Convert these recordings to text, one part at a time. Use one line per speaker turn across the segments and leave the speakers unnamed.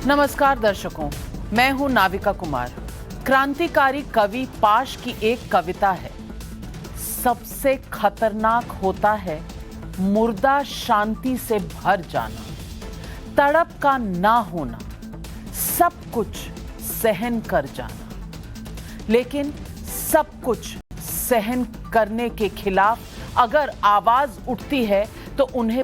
नमस्कार दर्शकों, मैं हूं नाविका कुमार। क्रांतिकारी कवि पाश की एक कविता है, सबसे खतरनाक होता है मुर्दा शांति से भर जाना, तड़प का ना होना, सब कुछ सहन कर जाना। लेकिन सब कुछ सहन करने के खिलाफ अगर आवाज उठती है तो उन्हें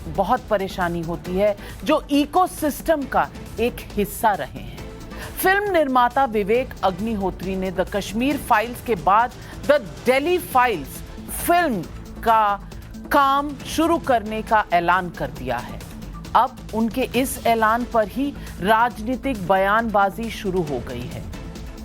बहुत परेशानी होती है जो इकोसिस्टम का एक हिस्सा रहे हैं। फिल्म निर्माता विवेक अग्निहोत्री ने द कश्मीर फाइल्स के बाद द दिल्ली फाइल्स फिल्म का काम शुरू करने का ऐलान कर दिया है। अब उनके इस ऐलान पर ही राजनीतिक बयानबाजी शुरू हो गई है।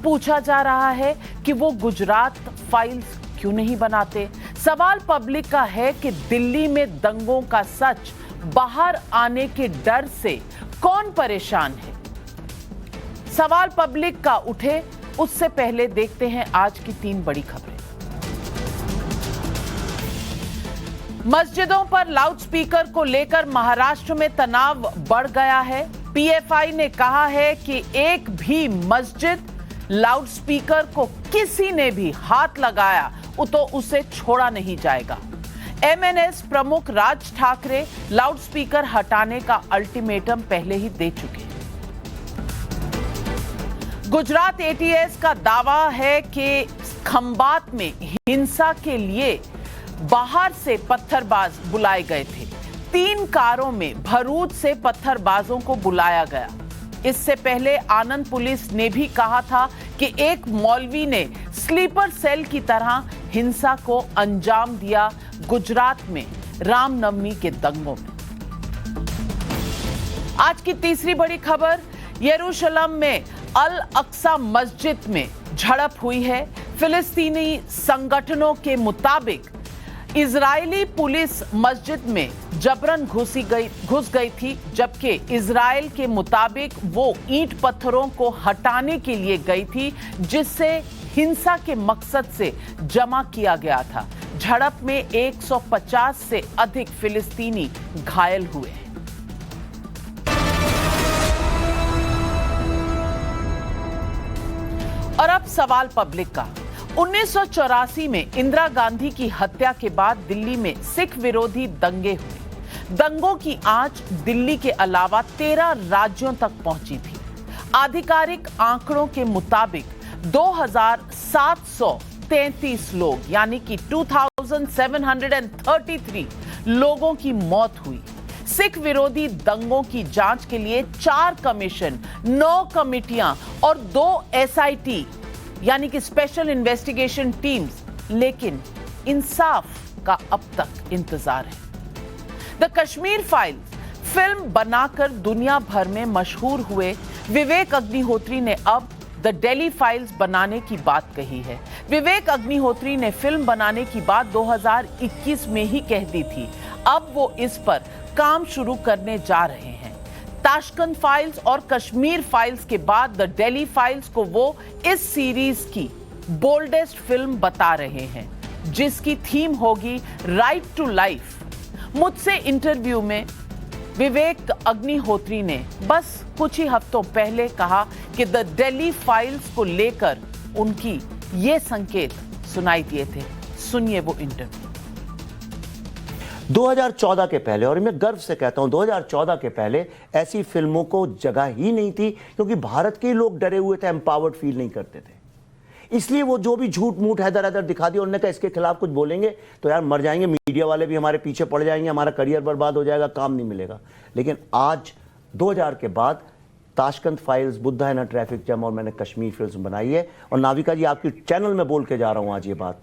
पूछा जा रहा है कि वो गुजरात फाइल्स क्यों नहीं बनाते। सवाल पब्लिक का है कि दिल्ली में दंगों का सच बाहर आने के डर से कौन परेशान है। सवाल पब्लिक का उठे उससे पहले देखते हैं आज की 3 बड़ी खबरें। मस्जिदों पर लाउडस्पीकर को लेकर महाराष्ट्र में तनाव बढ़ गया है। पीएफआई ने कहा है कि एक भी मस्जिद लाउडस्पीकर को किसी ने भी हाथ लगाया तो उसे छोड़ा नहीं जाएगा। एमएनएस प्रमुख राज ठाकरे लाउडस्पीकर हटाने का अल्टीमेटम पहले ही दे चुके हैं। गुजरात एटीएस का दावा है कि खंबात में हिंसा के लिए बाहर से पत्थरबाज बुलाए गए थे। 3 कारों में भरूच से पत्थरबाजों को बुलाया गया। इससे पहले आनंद पुलिस ने भी कहा था कि एक मौलवी ने स्लीपर सेल की तरह हिंसा को अंजाम दिया गुजरात में रामनवमी के दंगों में। आज की तीसरी बड़ी खबर, यरूशलेम में अल अक्सा मस्जिद में झड़प हुई है। फिलिस्तीनी संगठनों के मुताबिक इजरायली पुलिस मस्जिद में जबरन घुस गई थी, जबकि इजराइल के मुताबिक वो ईंट पत्थरों को हटाने के लिए गई थी जिससे हिंसा के मकसद से जमा किया गया था। झड़प में 150 से अधिक फिलिस्तीनी घायल हुए हैं। और अब सवाल पब्लिक का। 1984 में इंदिरा गांधी की हत्या के बाद दिल्ली में सिख विरोधी दंगे हुए। दंगों की आंच दिल्ली के अलावा 13 राज्यों तक पहुंची थी। आधिकारिक आंकड़ों के मुताबिक 2733 लोग यानी कि 2733 लोगों की मौत हुई। सिख विरोधी दंगों की जांच के लिए 4 कमीशन, 9 कमिटियां और 2 एसआईटी यानी कि स्पेशल इन्वेस्टिगेशन टीम्स, लेकिन इंसाफ का अब तक इंतजार है। द कश्मीर फाइल्स फिल्म बनाकर दुनिया भर में मशहूर हुए विवेक अग्निहोत्री ने अब द दिल्ली फाइल्स बनाने की बात कही है। विवेक अग्निहोत्री ने फिल्म बनाने की बात 2021 में ही कह दी थी। अब वो इस पर काम शुरू करने जा रहे हैं। ताशकंद फाइल्स और कश्मीर फाइल्स के बाद द दिल्ली फाइल्स को वो इस सीरीज की बोल्डेस्ट फिल्म बता रहे हैं, जिसकी थीम होगी राइट टू लाइफ। मुझसे इंटरव्यू में विवेक अग्निहोत्री ने बस कुछ ही हफ्तों पहले कहा कि द दिल्ली फाइल्स को लेकर उनकी ये संकेत सुनाई दिए थे। सुनिए वो इंटरव्यू।
2014 के पहले, और मैं गर्व से कहता हूं 2014 के पहले ऐसी फिल्मों को जगह ही नहीं थी, क्योंकि भारत के लोग डरे हुए थे, एम्पावर्ड फील नहीं करते थे। इसलिए वो जो भी झूठ मूठ हैदर हैदर दिखा दिया, उन्होंने कहा इसके खिलाफ कुछ बोलेंगे तो यार मर जाएंगे, मीडिया वाले भी हमारे पीछे पड़ जाएंगे, हमारा करियर बर्बाद हो जाएगा, काम नहीं मिलेगा। लेकिन आज 2000 के बाद Tashkent files, Buddha and traffic jam और मैंने कश्मीर फिल्म बनाई है। और नाविका जी, आपकी चैनल में बोल के जा रहा हूं आज ये बात,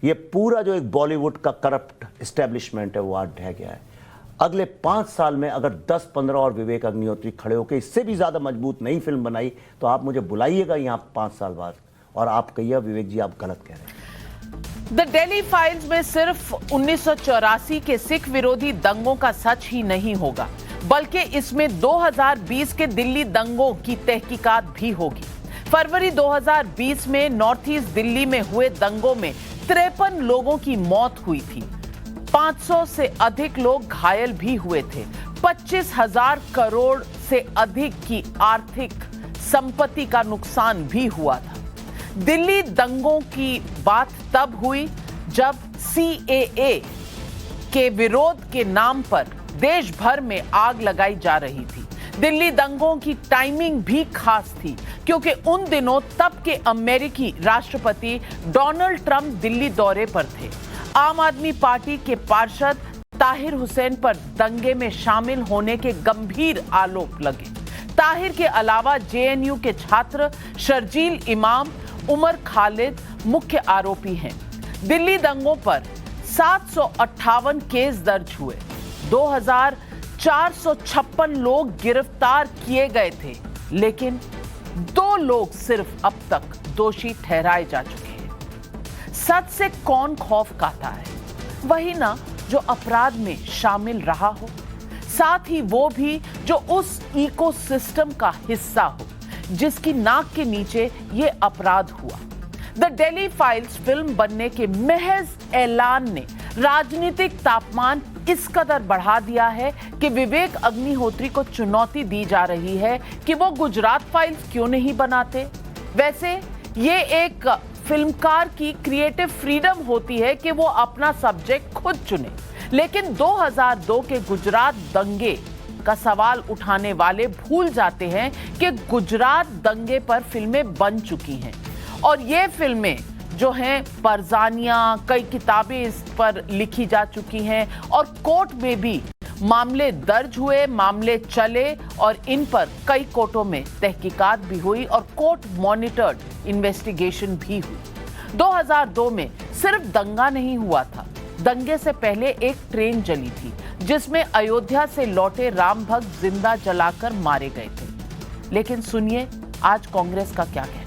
ये पूरा जो एक बॉलीवुड का करप्ट एस्टेब्लिशमेंट है वो आज ढह गया है। अगले 5 साल में अगर 10-15 और विवेक अग्निहोत्री खड़े होकर इससे भी ज्यादा मजबूत नई फिल्म बनाई तो आप मुझे बुलाइएगा यहाँ 5 साल बाद और आप कहिए विवेक जी आप गलत कह रहे हैं।
द दिल्ली फाइल्स में सिर्फ 1984 के सिख विरोधी दंगों का सच ही नहीं होगा, बल्कि इसमें 2020 के दिल्ली दंगों की तहकीकात भी होगी। फरवरी 2020 में नॉर्थ ईस्ट दिल्ली में हुए दंगों में 53 लोगों की मौत हुई थी। 500 से अधिक लोग घायल भी हुए थे। 25,000 करोड़ से अधिक की आर्थिक संपत्ति का नुकसान भी हुआ था। दिल्ली दंगों की बात तब हुई जब CAA के विरोध के नाम पर देश भर में आग लगाई जा रही थी। दिल्ली दंगों की टाइमिंग भी खास थी क्योंकि उन दिनों तब के अमेरिकी राष्ट्रपति डोनाल्ड ट्रंप दिल्ली दौरे पर थे। आम आदमी पार्टी के पार्षद ताहिर हुसैन पर दंगे में शामिल होने के गंभीर आरोप लगे। ताहिर के अलावा JNU के छात्र शर्जील इमाम, उमर खालिद मुख्य आरोपी हैं। दिल्ली दंगों पर 758 केस दर्ज हुए, 2456 लोग गिरफ्तार किए गए थे, लेकिन 2 लोग सिर्फ अब तक दोषी ठहराए जा चुके हैं। सच से कौन खौफ खाता है? वही ना जो अपराध में शामिल रहा हो, साथ ही वो भी जो उस इकोसिस्टम का हिस्सा हो जिसकी नाक के नीचे ये अपराध हुआ। द दिल्ली फाइल्स फिल्म बनने के महज ऐलान ने राजनीतिक तापमान इस कदर बढ़ा दिया है कि विवेक अग्निहोत्री को चुनौती दी जा रही है कि वो गुजरात फाइल्स क्यों नहीं बनाते। वैसे ये एक फिल्मकार की क्रिएटिव फ्रीडम होती है कि वो अपना सब्जेक्ट खुद चुने, लेकिन 2002 के गुजरात दंगे का सवाल उठाने वाले भूल जाते हैं कि गुजरात दंगे पर फिल्में बन चुकी हैं और ये फिल्में जो हैं परजानियां, कई किताबें इस पर लिखी जा चुकी हैं और कोर्ट में भी मामले दर्ज हुए, मामले चले और इन पर कई कोर्टों में तहकीकात भी हुई और कोर्ट मॉनिटर्ड इन्वेस्टिगेशन भी हुई। 2002 में सिर्फ दंगा नहीं हुआ था, दंगे से पहले एक ट्रेन जली थी जिसमें अयोध्या से लौटे राम भक्त जिंदा जलाकर मारे गए थे। लेकिन सुनिए आज कांग्रेस का क्या कहना है।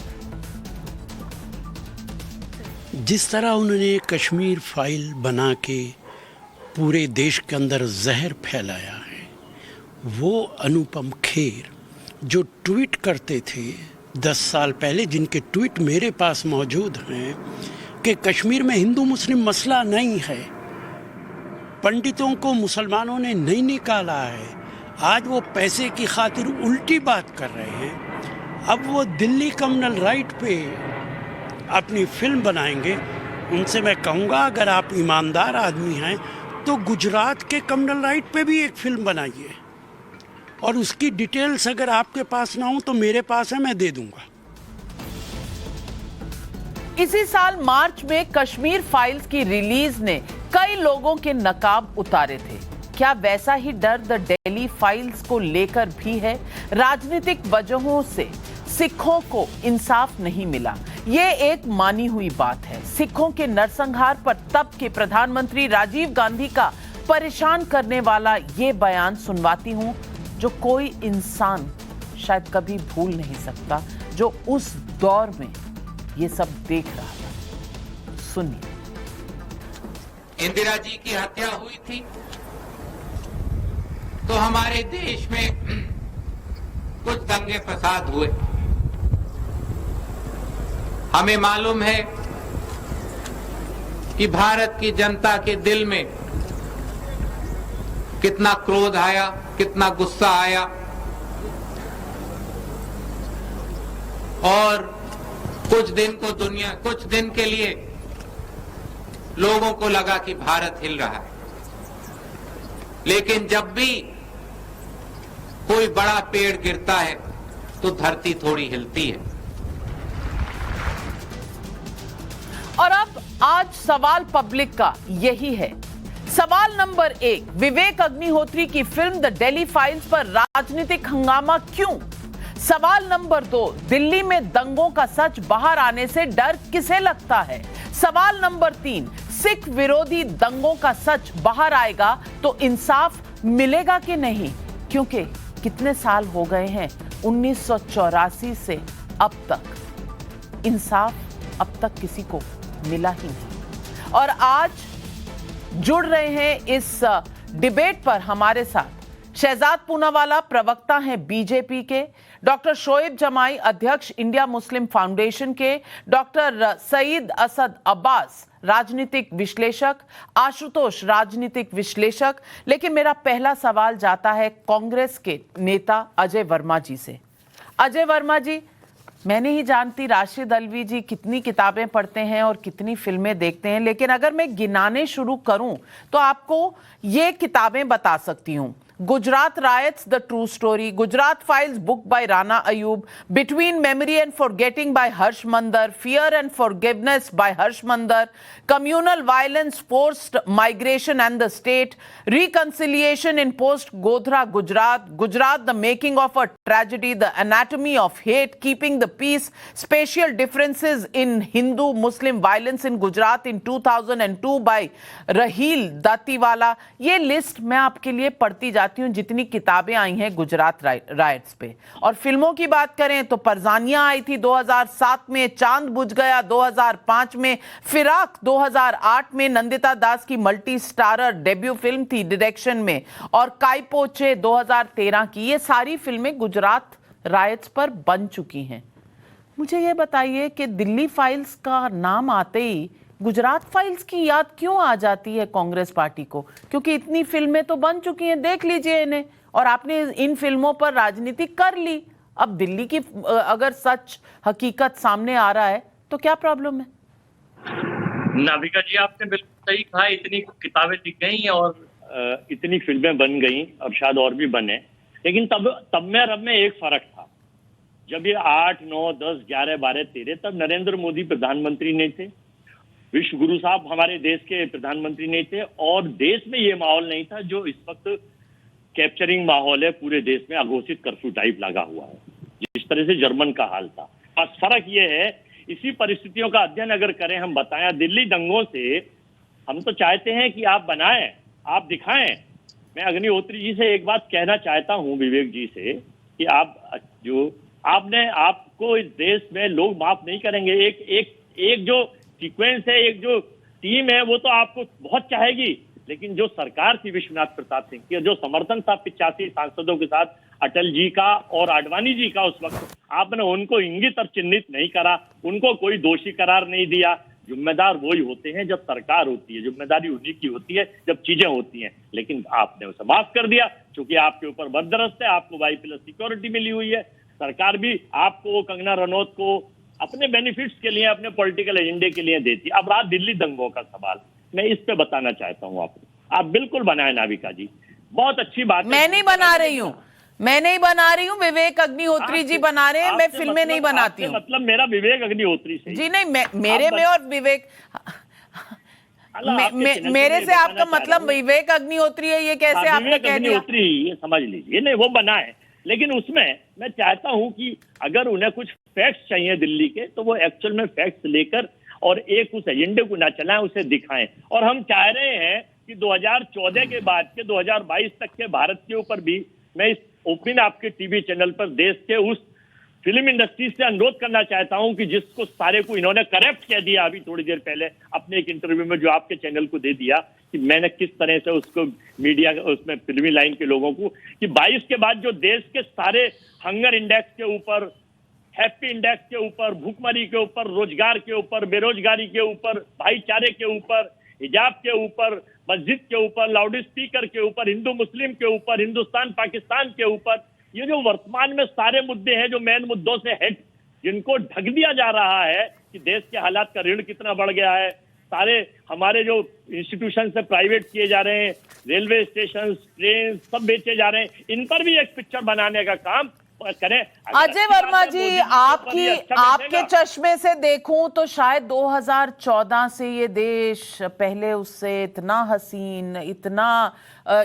जिस तरह उन्होंने कश्मीर फाइल बना के पूरे देश के अंदर जहर फैलाया है, वो अनुपम खेर जो ट्वीट करते थे 10 साल पहले, जिनके ट्वीट मेरे पास मौजूद हैं कि कश्मीर में हिंदू मुस्लिम मसला नहीं है, पंडितों को मुसलमानों ने नहीं निकाला है, आज वो पैसे की खातिर उल्टी बात कर रहे हैं। अब वो दिल्ली कम्युनल राइट पे अपनी फिल्म बनाएंगे। उनसे मैं कहूँगा अगर आप ईमानदार आदमी हैं तो गुजरात के कम्युनल राइट पे भी एक फिल्म बनाइए और उसकी डिटेल्स अगर आपके पास ना हो तो मेरे पास है, मैं दे दूंगा।
इसी साल मार्च में कश्मीर फाइल्स की रिलीज ने कई लोगों के नकाब उतारे थे। क्या वैसा ही डर द दिल्ली फाइल्स को लेकर भी है? राजनीतिक वजहों से सिखों को इंसाफ नहीं मिला, ये एक मानी हुई बात है। सिखों के नरसंहार पर तब के प्रधानमंत्री राजीव गांधी का परेशान करने वाला ये बयान सुनवाती हूं जो कोई इंसान शायद कभी भूल नहीं सकता, जो उस दौर में ये सब देख रहा था। सुनिए।
इंदिरा जी की हत्या हुई थी तो हमारे देश में कुछ दंगे फसाद हुए। हमें मालूम है कि भारत की जनता के दिल में कितना क्रोध आया, कितना गुस्सा आया और कुछ दिन के लिए लोगों को लगा कि भारत हिल रहा है। लेकिन जब भी कोई बड़ा पेड़ गिरता है तो धरती थोड़ी हिलती है।
और अब आज सवाल पब्लिक का यही है। सवाल नंबर 1, विवेक अग्निहोत्री की फिल्म द दिल्ली फाइल्स पर राजनीतिक हंगामा क्यों? सवाल नंबर 2, दिल्ली में दंगों का सच बाहर आने से डर किसे लगता है? सवाल नंबर 3, सिख विरोधी दंगों का सच बाहर आएगा तो इंसाफ मिलेगा कि नहीं? क्योंकि कितने साल हो गए हैं 1984 से अब तक, इंसाफ अब तक किसी को मिला ही नहीं। और आज जुड़ रहे हैं इस डिबेट पर हमारे साथ शहजाद पूनावाला, प्रवक्ता हैं बीजेपी के, डॉक्टर शोएब जमाई, अध्यक्ष इंडिया मुस्लिम फाउंडेशन के, डॉक्टर सईद असद अब्बास, राजनीतिक विश्लेषक, आशुतोष, राजनीतिक विश्लेषक। लेकिन मेरा पहला सवाल जाता है कांग्रेस के नेता अजय वर्मा जी से। अजय वर्मा जी, मैं नहीं जानती राशिद अल्वी जी कितनी किताबें पढ़ते हैं और कितनी फिल्में देखते हैं, लेकिन अगर मैं गिनाने शुरू करूं तो आपको ये किताबें बता सकती हूं। Gujarat riots, the true story, Gujarat files, book by Rana Ayyub, between memory and forgetting by Harsh Mander, fear and forgiveness by Harsh Mander, communal violence, forced migration and the state, reconciliation in post Godhra Gujarat, Gujarat the making of a tragedy, the anatomy of hate, keeping the peace, special differences in Hindu Muslim violence in Gujarat in 2002 by Raheel Dhattiwala. ये list मैं आपके लिए पढ़ती जाती हूं जितनी किताबें आई हैं गुजरात राइट्स पे। और फिल्मों की बात करें तो परजानिया आई थी 2007 में, चांद बुझ गया 2005 में, फिराक 2008 में नंदिता दास की मल्टी स्टारर डेब्यू फिल्म थी डायरेक्शन में, और काइपोचे 2013 की। ये सारी फिल्में गुजरात राइट्स पर बन चुकी हैं। मुझे ये बताइए कि दिल्ली फाइल्स का नाम आते ही गुजरात फाइल्स की याद क्यों आ जाती है कांग्रेस पार्टी को? क्योंकि इतनी फिल्में तो बन चुकी हैं, देख लीजिए इन्हें, और आपने इन फिल्मों पर राजनीति कर ली। अब दिल्ली की अगर सच हकीकत सामने आ रहा है तो क्या प्रॉब्लम है?
नाविका जी, आपने बिल्कुल सही कहा। इतनी किताबें लिख गई और इतनी फिल्में बन गई, अब शायद और भी बने, लेकिन तब में और अब में एक फर्क था। जब ये 8, 9, 10, 11, 12, 13 तब नरेंद्र मोदी प्रधानमंत्री नहीं थे, विश्व गुरु साहब हमारे देश के प्रधानमंत्री नहीं थे, और देश में ये माहौल नहीं था जो इस वक्त कैप्चरिंग माहौल है। पूरे देश में अघोषित कर्फ्यू टाइप लगा हुआ है, जिस तरह से जर्मन का हाल था। बस फर्क ये है, इसी परिस्थितियों का अध्ययन अगर करें, हम बताएं दिल्ली दंगों से, हम तो चाहते हैं कि आप बनाएं, आप दिखाएं। मैं अग्निहोत्री जी से एक बात कहना चाहता हूं, विवेक जी से, कि आपको इस देश में लोग माफ नहीं करेंगे। एक जो सीक्वेंस है, एक जो टीम है, वो तो आपको बहुत चाहेगी, लेकिन जो सरकार थी विश्वनाथ प्रताप सिंह की, जो समर्थन था 85 सांसदों के साथ अटल जी का और आडवाणी जी का, उस वक्त आपने उनको इंगित और चिन्हित नहीं करा, उनको कोई दोषी करार नहीं दिया। जिम्मेदार वही होते हैं जब सरकार होती है, जिम्मेदारी उन्हीं की होती है जब चीजें होती हैं, लेकिन आपने उसे माफ कर दिया क्योंकि आपके ऊपर बरदरस्त है, आपको Y+ सिक्योरिटी मिली हुई है। सरकार भी आपको, कंगना रनौत को अपने बेनिफिट्स के लिए, अपने पॉलिटिकल एजेंडे के लिए देती। अब रहा दिल्ली दंगों का सवाल, मैं इस पे बताना चाहता हूं आपको। आप बिल्कुल बनाए नाविका जी, बहुत अच्छी बात है।
मैं नहीं बना रही हूं, मैं नहीं बना रही हूं, विवेक अग्निहोत्री जी बना रहे हैं, मैं फिल्में नहीं बनाती हूं।
मतलब मेरा विवेक अग्निहोत्री से
जी नहीं, मेरे में और विवेक मेरे से आपका मतलब विवेक अग्निहोत्री है, ये कैसे आपने कह दिया?
ये समझ लीजिए, नहीं वो बना है, लेकिन उसमें मैं चाहता हूं कि अगर उन्हें कुछ फैक्ट्स चाहिए दिल्ली के, तो वो एक्चुअल में फैक्ट्स लेकर और एक उस एजेंडे को ना चलाएं, उसे दिखाएं। और हम चाह रहे हैं कि 2014 के बाद के 2022 तक के भारत के ऊपर भी, मैं इस ओपन आपके टीवी चैनल पर देश के उस फिल्म इंडस्ट्री से अनुरोध करना चाहता हूं कि जिसको सारे को इन्होंने करप्ट कह दिया अभी थोड़ी देर पहले अपने एक इंटरव्यू में, जो आपके चैनल को दे दिया, कि मैंने किस तरह से उसको मीडिया उसमें फिल्मी लाइन के लोगों को, कि 22 के बाद जो देश के सारे हंगर इंडेक्स के ऊपर, हैप्पी इंडेक्स के ऊपर, भूखमरी के ऊपर, रोजगार के ऊपर, बेरोजगारी के ऊपर, भाईचारे के ऊपर, हिजाब के ऊपर, मस्जिद के ऊपर, लाउड स्पीकर के ऊपर, हिंदू मुस्लिम के ऊपर, हिंदुस्तान पाकिस्तान के ऊपर, ये जो वर्तमान में सारे मुद्दे हैं, जो मेन मुद्दों से हट, जिनको ढक दिया जा रहा है कि देश के हालात का ऋण कितना बढ़ गया है, सारे हमारे जो इंस्टीट्यूशन से प्राइवेट किए जा रहे हैं, रेलवे स्टेशन, ट्रेन सब बेचे जा रहे हैं, इन पर भी एक पिक्चर बनाने का काम करें।
अजय वर्मा जी, आपके चश्मे से देखूं तो शायद 2014 से ये देश पहले उससे इतना हसीन, इतना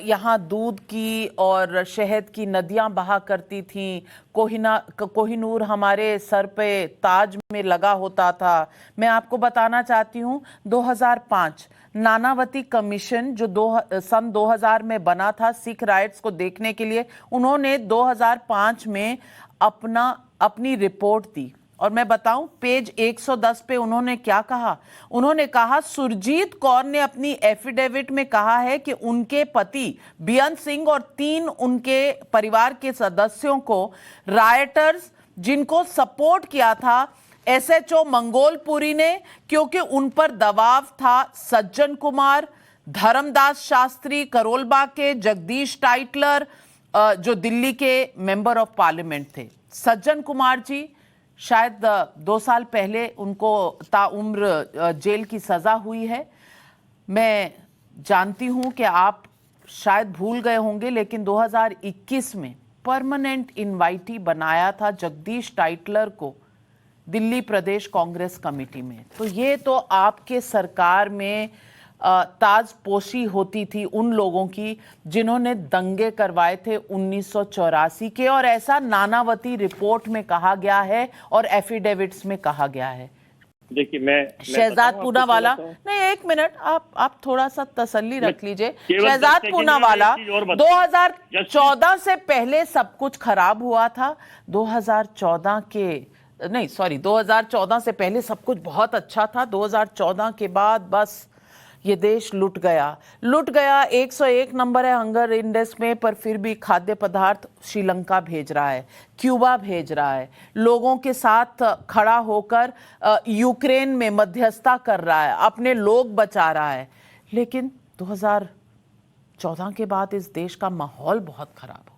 यहाँ दूध की और शहद की नदियां बहा करती थी, कोहिनूर हमारे सर पे ताज में लगा होता था। मैं आपको बताना चाहती हूँ 2005 नानावती कमीशन जो सन 2000 में बना था सिख राइट्स को देखने के लिए, उन्होंने 2005 में अपनी रिपोर्ट दी। और मैं बताऊं पेज 110 पे उन्होंने क्या कहा। उन्होंने कहा सुरजीत कौर ने अपनी एफिडेविट में कहा है कि उनके पति बेअंत सिंह और 3 उनके परिवार के सदस्यों को रायटर्स जिनको सपोर्ट किया था एसएचओ मंगोलपुरी ने, क्योंकि उन पर दबाव था सज्जन कुमार, धर्मदास शास्त्री करोलबाग के, जगदीश टाइटलर जो दिल्ली के मेंबर ऑफ पार्लियामेंट थे। सज्जन कुमार जी शायद 2 साल पहले उनको ताउम्र जेल की सजा हुई है। मैं जानती हूं कि आप शायद भूल गए होंगे, लेकिन 2021 में परमानेंट इनवाइटी बनाया था जगदीश टाइटलर को दिल्ली प्रदेश कांग्रेस कमेटी में। तो ये तो आपके सरकार में ताजपोशी होती थी उन लोगों की जिन्होंने दंगे करवाए थे 1984 के, और ऐसा नानावती रिपोर्ट में कहा गया है और एफिडेविट्स में कहा गया है।
देखिए मैं
शहजाद पूनावाला, नहीं 1 मिनट, आप थोड़ा सा तसल्ली रख लीजिए। शहजाद पूनावाला 2014 से पहले सब कुछ खराब हुआ था, 2014 से पहले सब कुछ बहुत अच्छा था। 2014 के बाद बस ये देश लुट गया। 101 नंबर है हंगर इंडेक्स में, पर फिर भी खाद्य पदार्थ श्रीलंका भेज रहा है, क्यूबा भेज रहा है, लोगों के साथ खड़ा होकर यूक्रेन में मध्यस्थता कर रहा है, अपने लोग बचा रहा है। लेकिन 2014 के बाद इस देश का माहौल बहुत खराब हो गया।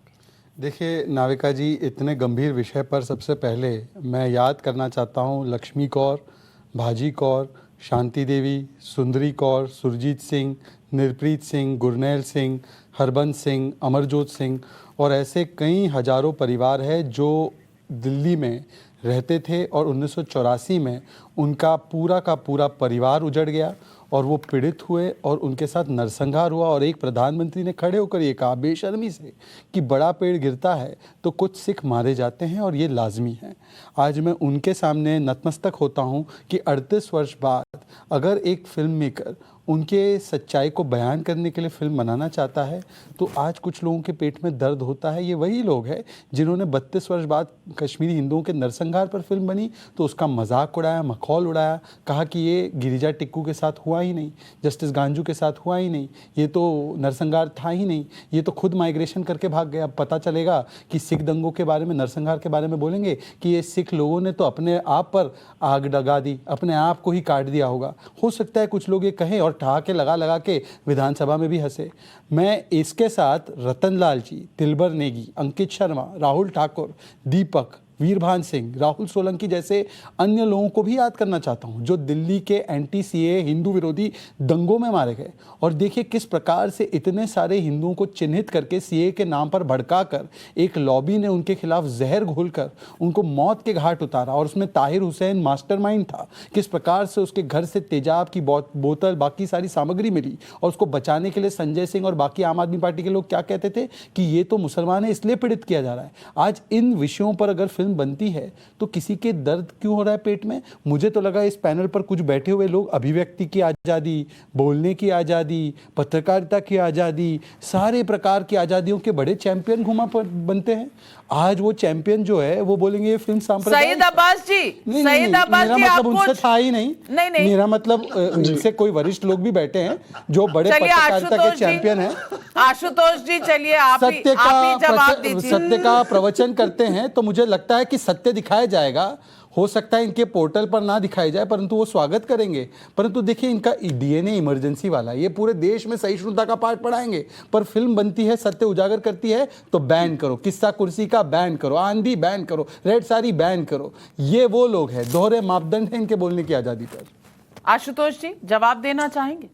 देखिए नाविका जी, इतने गंभीर विषय पर सबसे पहले मैं याद करना चाहता हूँ लक्ष्मी कौर, भाजी कौर, शांति देवी, सुंदरी कौर, सुरजीत सिंह, निरप्रीत सिंह, गुरनैल सिंह, हरबंस सिंह, अमरजोत सिंह और ऐसे कई हजारों परिवार हैं जो दिल्ली में रहते थे और 1984 में उनका पूरा का पूरा परिवार उजड़ गया और वो पीड़ित हुए और उनके साथ नरसंहार हुआ। और एक प्रधानमंत्री ने खड़े होकर ये कहा बेशर्मी से कि बड़ा पेड़ गिरता है तो कुछ सिख मारे जाते हैं और ये लाजमी है। आज मैं उनके सामने नतमस्तक होता हूँ कि 38 वर्ष बाद अगर एक फिल्म मेकर उनके सच्चाई को बयान करने के लिए फिल्म बनाना चाहता है तो आज कुछ लोगों के पेट में दर्द होता है। ये वही लोग हैं जिन्होंने 32 वर्ष बाद कश्मीरी हिंदुओं के नरसंहार पर फिल्म बनी तो उसका मजाक उड़ाया, मखौल उड़ाया, कहा कि ये गिरिजा टिक्कू के साथ हुआ ही नहीं, जस्टिस गांजू के साथ हुआ ही नहीं, ये तो नरसंहार था ही नहीं, ये तो खुद माइग्रेशन करके भाग गया। पता चलेगा कि सिख दंगों के बारे में, नरसंहार के बारे में बोलेंगे कि ये सिख लोगों ने तो अपने आप पर आग लगा दी, अपने आप को ही काट दिया होगा। हो सकता है कुछ लोग ये कहें और ठहाके लगा के विधानसभा में भी हंसे। मैं इसके साथ रतन लाल जी, तिलबर नेगी, अंकित शर्मा, राहुल ठाकुर, दीपक, वीरभान सिंह, राहुल सोलंकी जैसे अन्य लोगों को भी याद करना चाहता हूं जो दिल्ली के एंटी सीए हिंदू विरोधी दंगों में मारे गए। और देखिए किस प्रकार से इतने सारे हिंदुओं को चिन्हित करके सीए के नाम पर भड़काकर एक लॉबी ने उनके खिलाफ जहर घोलकर उनको मौत के घाट उतारा। और उसमें ताहिर हुसैन मास्टरमाइंड था। किस प्रकार से उसके घर से तेजाब की बोतल, बाकी सारी सामग्री मिली और उसको बचाने के लिए संजय सिंह और बाकी आम आदमी पार्टी के लोग क्या कहते थे कि ये तो मुसलमान है इसलिए पीड़ित किया जा रहा है। आज इन विषयों पर अगर फिल्म बनती है तो किसी के दर्द क्यों हो रहा है पेट में? मुझे तो लगा इस पैनल पर कुछ बैठे हुए लोग अभिव्यक्ति की आज़ादी, बोलने की आज़ादी, पत्रकारिता की आज़ादी, सारे प्रकार की आज़ादियों के बड़े चैंपियन बनते हैं। आज वो चैंपियन जो है वो बोलेंगे ये फिल्म सांप्रदायिक।
सईद अब्बास जी, सईद अब्बास जी,
मेरा मतलब उनसे था ही नहीं। मेरा मतलब उनसे कोई वरिष्ठ लोग भी बैठे हैं जो बड़े पत्रकारिता के चैंपियन हैं।
आशुतोष जी चलिए आप ही जवाब दीजिए।
सत्य का प्रवचन करते हैं तो मुझे लगता है कि सत्य दिखाया जाएगा। हो सकता है इनके पोर्टल पर ना दिखाई जाए परंतु वो स्वागत करेंगे। परंतु देखिए इनका डीएनए इमरजेंसी वाला, ये पूरे देश में सहिष्णुता का पाठ पढ़ाएंगे। पर फिल्म बनती है, सत्य उजागर करती है तो बैन करो, किस्सा कुर्सी का बैन करो, आंधी बैन करो, रेड साड़ी बैन करो। ये वो लोग हैं, दोहरे मापदंड है इनके बोलने की आजादी पर।
आशुतोष जी जवाब देना चाहेंगे?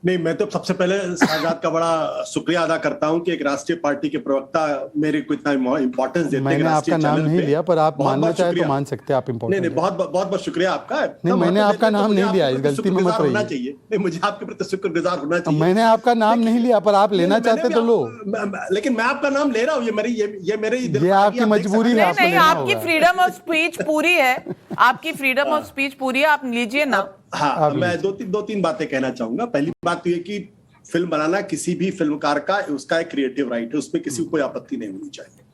नहीं, मैं तो सबसे पहले शहजाद का बड़ा शुक्रिया अदा करता हूं कि एक राष्ट्रीय पार्टी के प्रवक्ता मेरे को इतना इंपॉर्टेंस देते हैं।
मैंने आपका नाम नहीं लिया पर आप मानना चाहे तो मान सकते हैं आप इंपॉर्टेंट।
नहीं, बहुत बहुत शुक्रिया आपका।
नहीं, मैंने आपका नाम नहीं लिया, इस गलती में मत रहिए।
चाहिए नहीं, मुझे आपके प्रति शुक्रगुजार होना चाहिए।
मैंने आपका नाम नहीं लिया पर आप लेना चाहते तो लो।
लेकिन मैं आपका नाम ले रहा हूँ, ये मेरी
ये आपकी मजबूरी है।
नहीं, आपकी फ्रीडम ऑफ स्पीच पूरी है, आपकी फ्रीडम ऑफ स्पीच पूरी है, आप लीजिए ना।
हाँ, मैं दो तीन बातें कहना चाहूंगा। पहली बात तो ये कि फिल्म बनाना किसी भी फिल्मकार का उसका एक क्रिएटिव राइट है, उसमें किसी को कोई आपत्ति नहीं होनी चाहिए।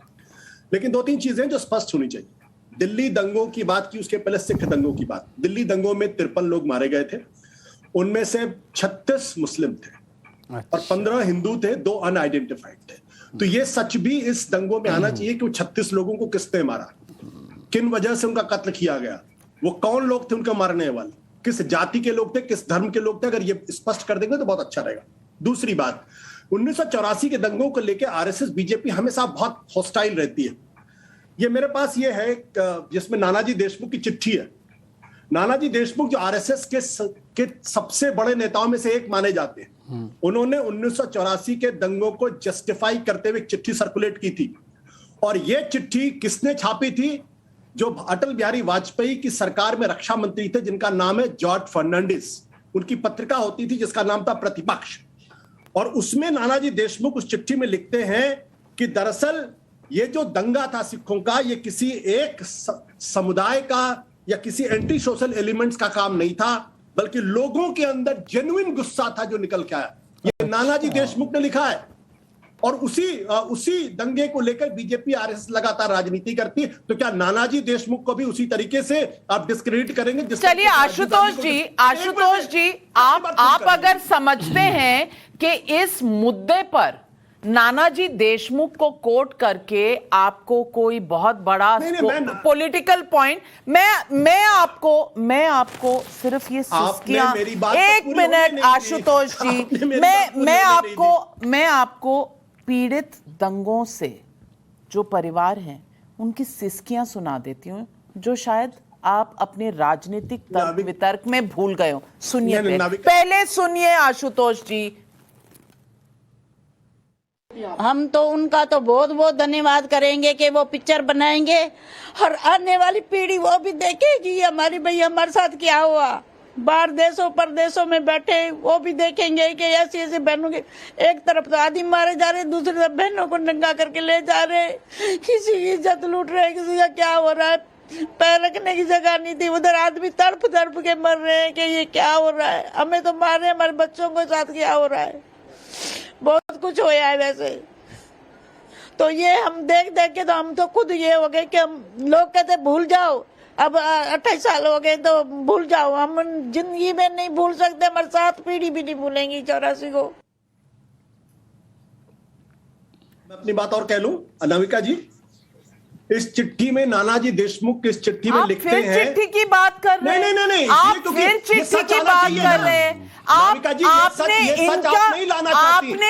लेकिन 2-3 चीजें जो स्पष्ट होनी चाहिए। दिल्ली दंगों की बात की, उसके पहले सिख दंगों की बात। दिल्ली दंगों में 53 लोग मारे गए थे, उनमें से 36 मुस्लिम थे और 15 हिंदू थे, 2 अनआइडेंटिफाइड थे। तो ये सच भी इस दंगों में आना चाहिए कि वो 36 लोगों को किसने मारा, किन वजह से उनका कत्ल किया गया, वो कौन लोग थे उनके मारने वाले, किस जाति के लोग थे, किस धर्म के लोग थे। अगर ये स्पष्ट कर देंगे तो बहुत अच्छा रहेगा। दूसरी बात, 1984 के दंगों को लेकर आरएसएस बीजेपी हमेशा बहुत हॉस्टाइल रहती है। ये मेरे पास ये है जिसमें नानाजी देशमुख की चिट्ठी है। नानाजी देशमुख जो आरएसएस के सबसे बड़े नेताओं में से एक माने जाते हैं, उन्होंने 1984 के दंगों को जस्टिफाई करते हुए चिट्ठी सर्कुलेट की थी। और यह चिट्ठी किसने छापी थी? जो अटल बिहारी वाजपेयी की सरकार में रक्षा मंत्री थे, जिनका नाम है जॉर्ज फर्नांडिस। उनकी पत्रिका होती थी जिसका नाम था प्रतिपक्ष। और उसमें नानाजी देशमुख उस चिट्ठी में लिखते हैं कि दरअसल ये जो दंगा था सिखों का, ये किसी एक समुदाय का या किसी एंटी सोशल एलिमेंट्स का काम नहीं था, बल्कि लोगों के अंदर जेन्युइन गुस्सा था जो निकल के आया। ये नानाजी देशमुख ने लिखा है। और उसी दंगे को लेकर बीजेपी आरएसएस लगातार राजनीति करती है। तो क्या नानाजी देशमुख को भी उसी तरीके से आप डिस्क्रेडिट करेंगे?
चलिए आशुतोष जी, आप अगर समझते हैं कि इस मुद्दे पर नानाजी देशमुख को कोट करके आपको कोई बहुत बड़ा पॉलिटिकल पॉइंट, मैं आपको सिर्फ ये सिस्कियां, एक मिनट आशुतोष जी, मैं आपको पीड़ित दंगों से जो परिवार हैं उनकी सिस्कियां सुना देती हूँ, जो शायद आप अपने राजनीतिक तर्क वितर्क में भूल गए हो। सुनिए, पहले सुनिए आशुतोष जी।
हम तो उनका तो बहुत बहुत धन्यवाद करेंगे कि वो पिक्चर बनाएंगे और आने वाली पीढ़ी वो भी देखेगी हमारी भैया हमारे साथ क्या हुआ। बाहर देशों परदेशों में बैठे वो भी देखेंगे कि ऐसी ऐसी बहनों के एक तरफ तो आदमी मारे जा रहे, दूसरी तरफ बहनों को नंगा करके ले जा रहे, किसी की इज्जत लूट रहे, किसी का क्या हो रहा है, पैर रखने की जगह नहीं थी, उधर आदमी तड़प तड़प के मर रहे हैं कि ये क्या हो रहा है, हमें तो मार रहे हैं, हमारे बच्चों के साथ क्या हो रहा है। बहुत कुछ होया है वैसे तो ये हम देख देख के तो हम तो खुद ये हो गए कि हम लोग कहते भूल जाओ, अब 28 साल हो गए तो भूल जाओ, हम जिंदगी में नहीं भूल सकते, हमारे 7 पीढ़ी भी नहीं भूलेंगी 84 को।
मैं अपनी बात और कह लूं अनामिका जी, इस चिट्ठी में नानाजी देशमुख इस चिट्ठी में लिखते हैं,
चिट्ठी की बात कर रहे हैं,
नहीं,
आप फिर चिट्ठी की बात कर रहे हैं। आपने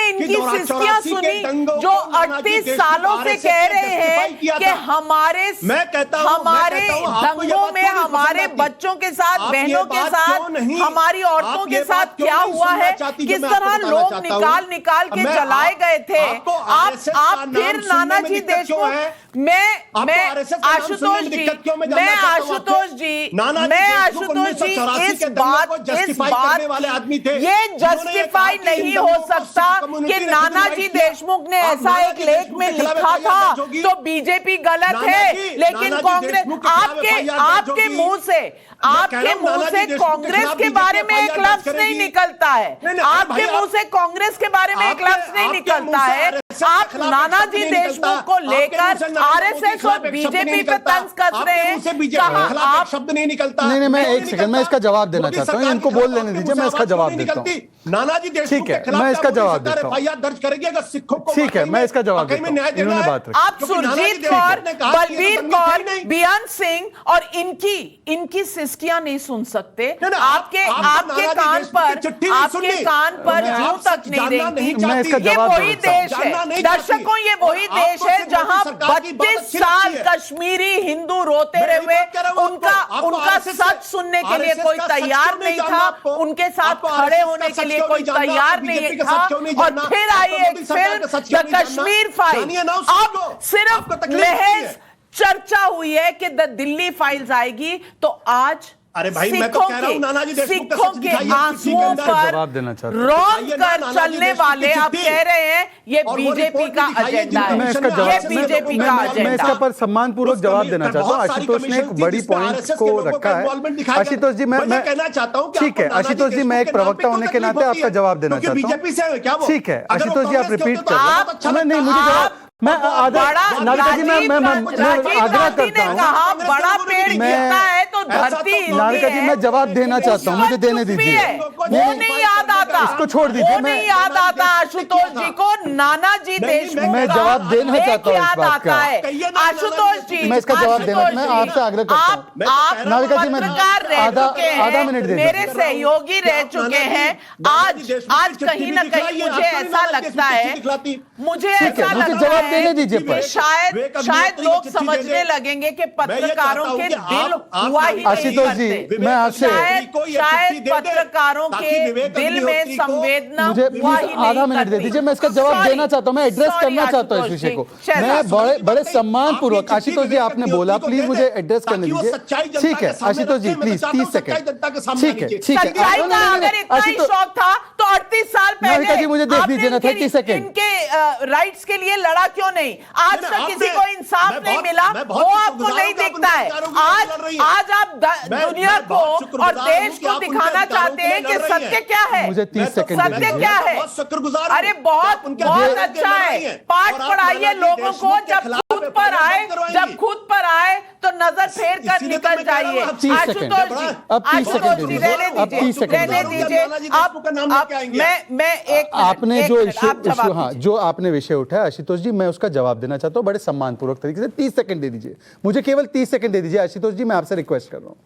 इनकी सिस्कियां सुनी जो 38 सालों से कह रहे हैं कि हमारे दंगों में हमारे बच्चों के साथ, बहनों के साथ, हमारी औरतों के साथ क्या हुआ है, किस तरह लोग निकाल के जलाए गए थे। आप फिर नानाजी देशमुख, मैं आशुतोष जी, इस बात ये जस्टिफाई नहीं हो सकता कि नानाजी देशमुख ने ऐसा एक लेख में लिखा था तो बीजेपी गलत है, लेकिन कांग्रेस आपके मुंह से कांग्रेस के बारे में एक लफ्ज नहीं निकलता है, आपके मुंह से कांग्रेस के बारे में एक लफ्ज नहीं निकलता है। आप नानाजी देशमुख को लेकर आरएसएस और बीजेपी पे तंज कस रहे हैं। आप
शब्द नहीं निकलता।
नहीं, मैं एक सेकंड में इसका जवाब देना चाहता हूँ, इनको बोल लेने दीजिए, मैं इसका जवाब देता हूँ।
नानाजी देशमुख
ठीक है, मैं इसका जवाब देता हूँ।
एफआईआर दर्ज करेगी अगर सिखों को,
ठीक है, मैं इसका जवाब देता हूँ। इन्होंने बात रखी।
आप सुरजीत कौर, बलबीर कौर, बेअंत सिंह और इनकी सिस्कियां नहीं सुन सकते। आपके कान पर जूं तक नहीं देंगी।
मैं इसका
ये
जवाब
वही देश है दर्शकों, ये वही देश है जहां 32 साल कश्मीरी हिंदू रोते रहे, उनका सच सुनने के लिए कोई तैयार नहीं था, उनके साथ खड़े होने के लिए कोई तैयार नहीं था। और फिर आई एक फिल्म द कश्मीर फाइल। अब सिर्फ महज चर्चा हुई है कि द दिल्ली फाइल्स आएगी, तो आज
अरे भाई मैं तो कह रहा हूं नानाजी देशमुख
सिखों के आंसुओं पर रौंद कर चलने वाले आप कह रहे हैं ये बीजेपी का एजेंडा है, ये बीजेपी का एजेंडा।
मैं इसका पर सम्मानपूर्वक जवाब देना चाहता हूं। आशुतोष ने एक बड़ी पॉइंट को रखा है। आशुतोष जी, मैं कहना चाहता हूं, ठीक है आशुतोष जी, मैं एक प्रवक्ता होने के नाते आपका जवाब देना चाहता हूं। ठीक है आशुतोष जी, आप रिपीट कर, नहीं मुझे मैं नाविका जी मैं आग्रह करता हूँ,
कहा बड़ा पेड़ गिरता है तो धरती हिलती है।
नाविका जी मैं जवाब देना चाहता हूँ, मुझे देने दीजिए।
वो नहीं याद आता,
इसको छोड़ दीजिए।
वो नहीं याद आता आशुतोष जी को नानाजी देशमुख
मैं जवाब देना चाहता हूँ इस बात का।
आशुतोष जी
मैं इसका जवाब देना, मैं आपसे आग्रह करता हूँ।
आप
नाविका जी मैं
पत्रकार रह चुके
आधा
हैं,
मिनट दे
मेरे सहयोगी रह चुके हैं। आज कहीं ना कहीं मुझे ऐसा लगता है, मुझे ऐसा लगता
जवाब देने दीजिए
है शायद लोग समझने लगेंगे कि पत्रकारों के दिल हुआ ही
आशुतोष जी, मैं आपसे
शायद पत्रकारों के दिल में संवेदना
मुझे
हुआ ही नहीं
आधा मिनट दे दीजिए, मैं इसका जवाब देना चाहता हूं, मैं एड्रेस करना चाहता हूं इस विषय को। मैं बड़े सम्मान पूर्वक, आशुतोष जी आपने बोला, प्लीज मुझे एड्रेस करने दीजिए। ठीक है आशुतोष जी, प्लीज 30 सेकंड। ठीक है
सच्चाई का अगर इतना ही शौक था तो 38 साल पहले
जी मुझे देख दीजिए ना 30 सेकंड।
इनके राइट्स के लिए लड़ा क्यों नहीं? आज तक किसी को इंसाफ नहीं मिला, वो आपको नहीं दिखता है। आज आप दुनिया को और देश को दिखाना चाहते हैं कि सत्य क्या है।
मुझे 30 सेकंड
सत्य क्या है? अरे बहुत अच्छा है, पाठ पढ़ाइए लोगों को, जब खुद पर आए तो नजर फेर कर निकल जाइए। आशुतोष जी, आशुतोष जी रहने दीजिए। मैं एक
आपने जो इशू हाँ जो आपने विषय उठाया आशुतोष जी, मैं उसका जवाब देना चाहता हूं बड़े सम्मानपूर्वक तरीके से। 30 सेकंड दे दीजिए मुझे, केवल 30 सेकंड दे दीजिए आशुतोष जी, मैं आपसे रिक्वेस्ट कर रहा हूं।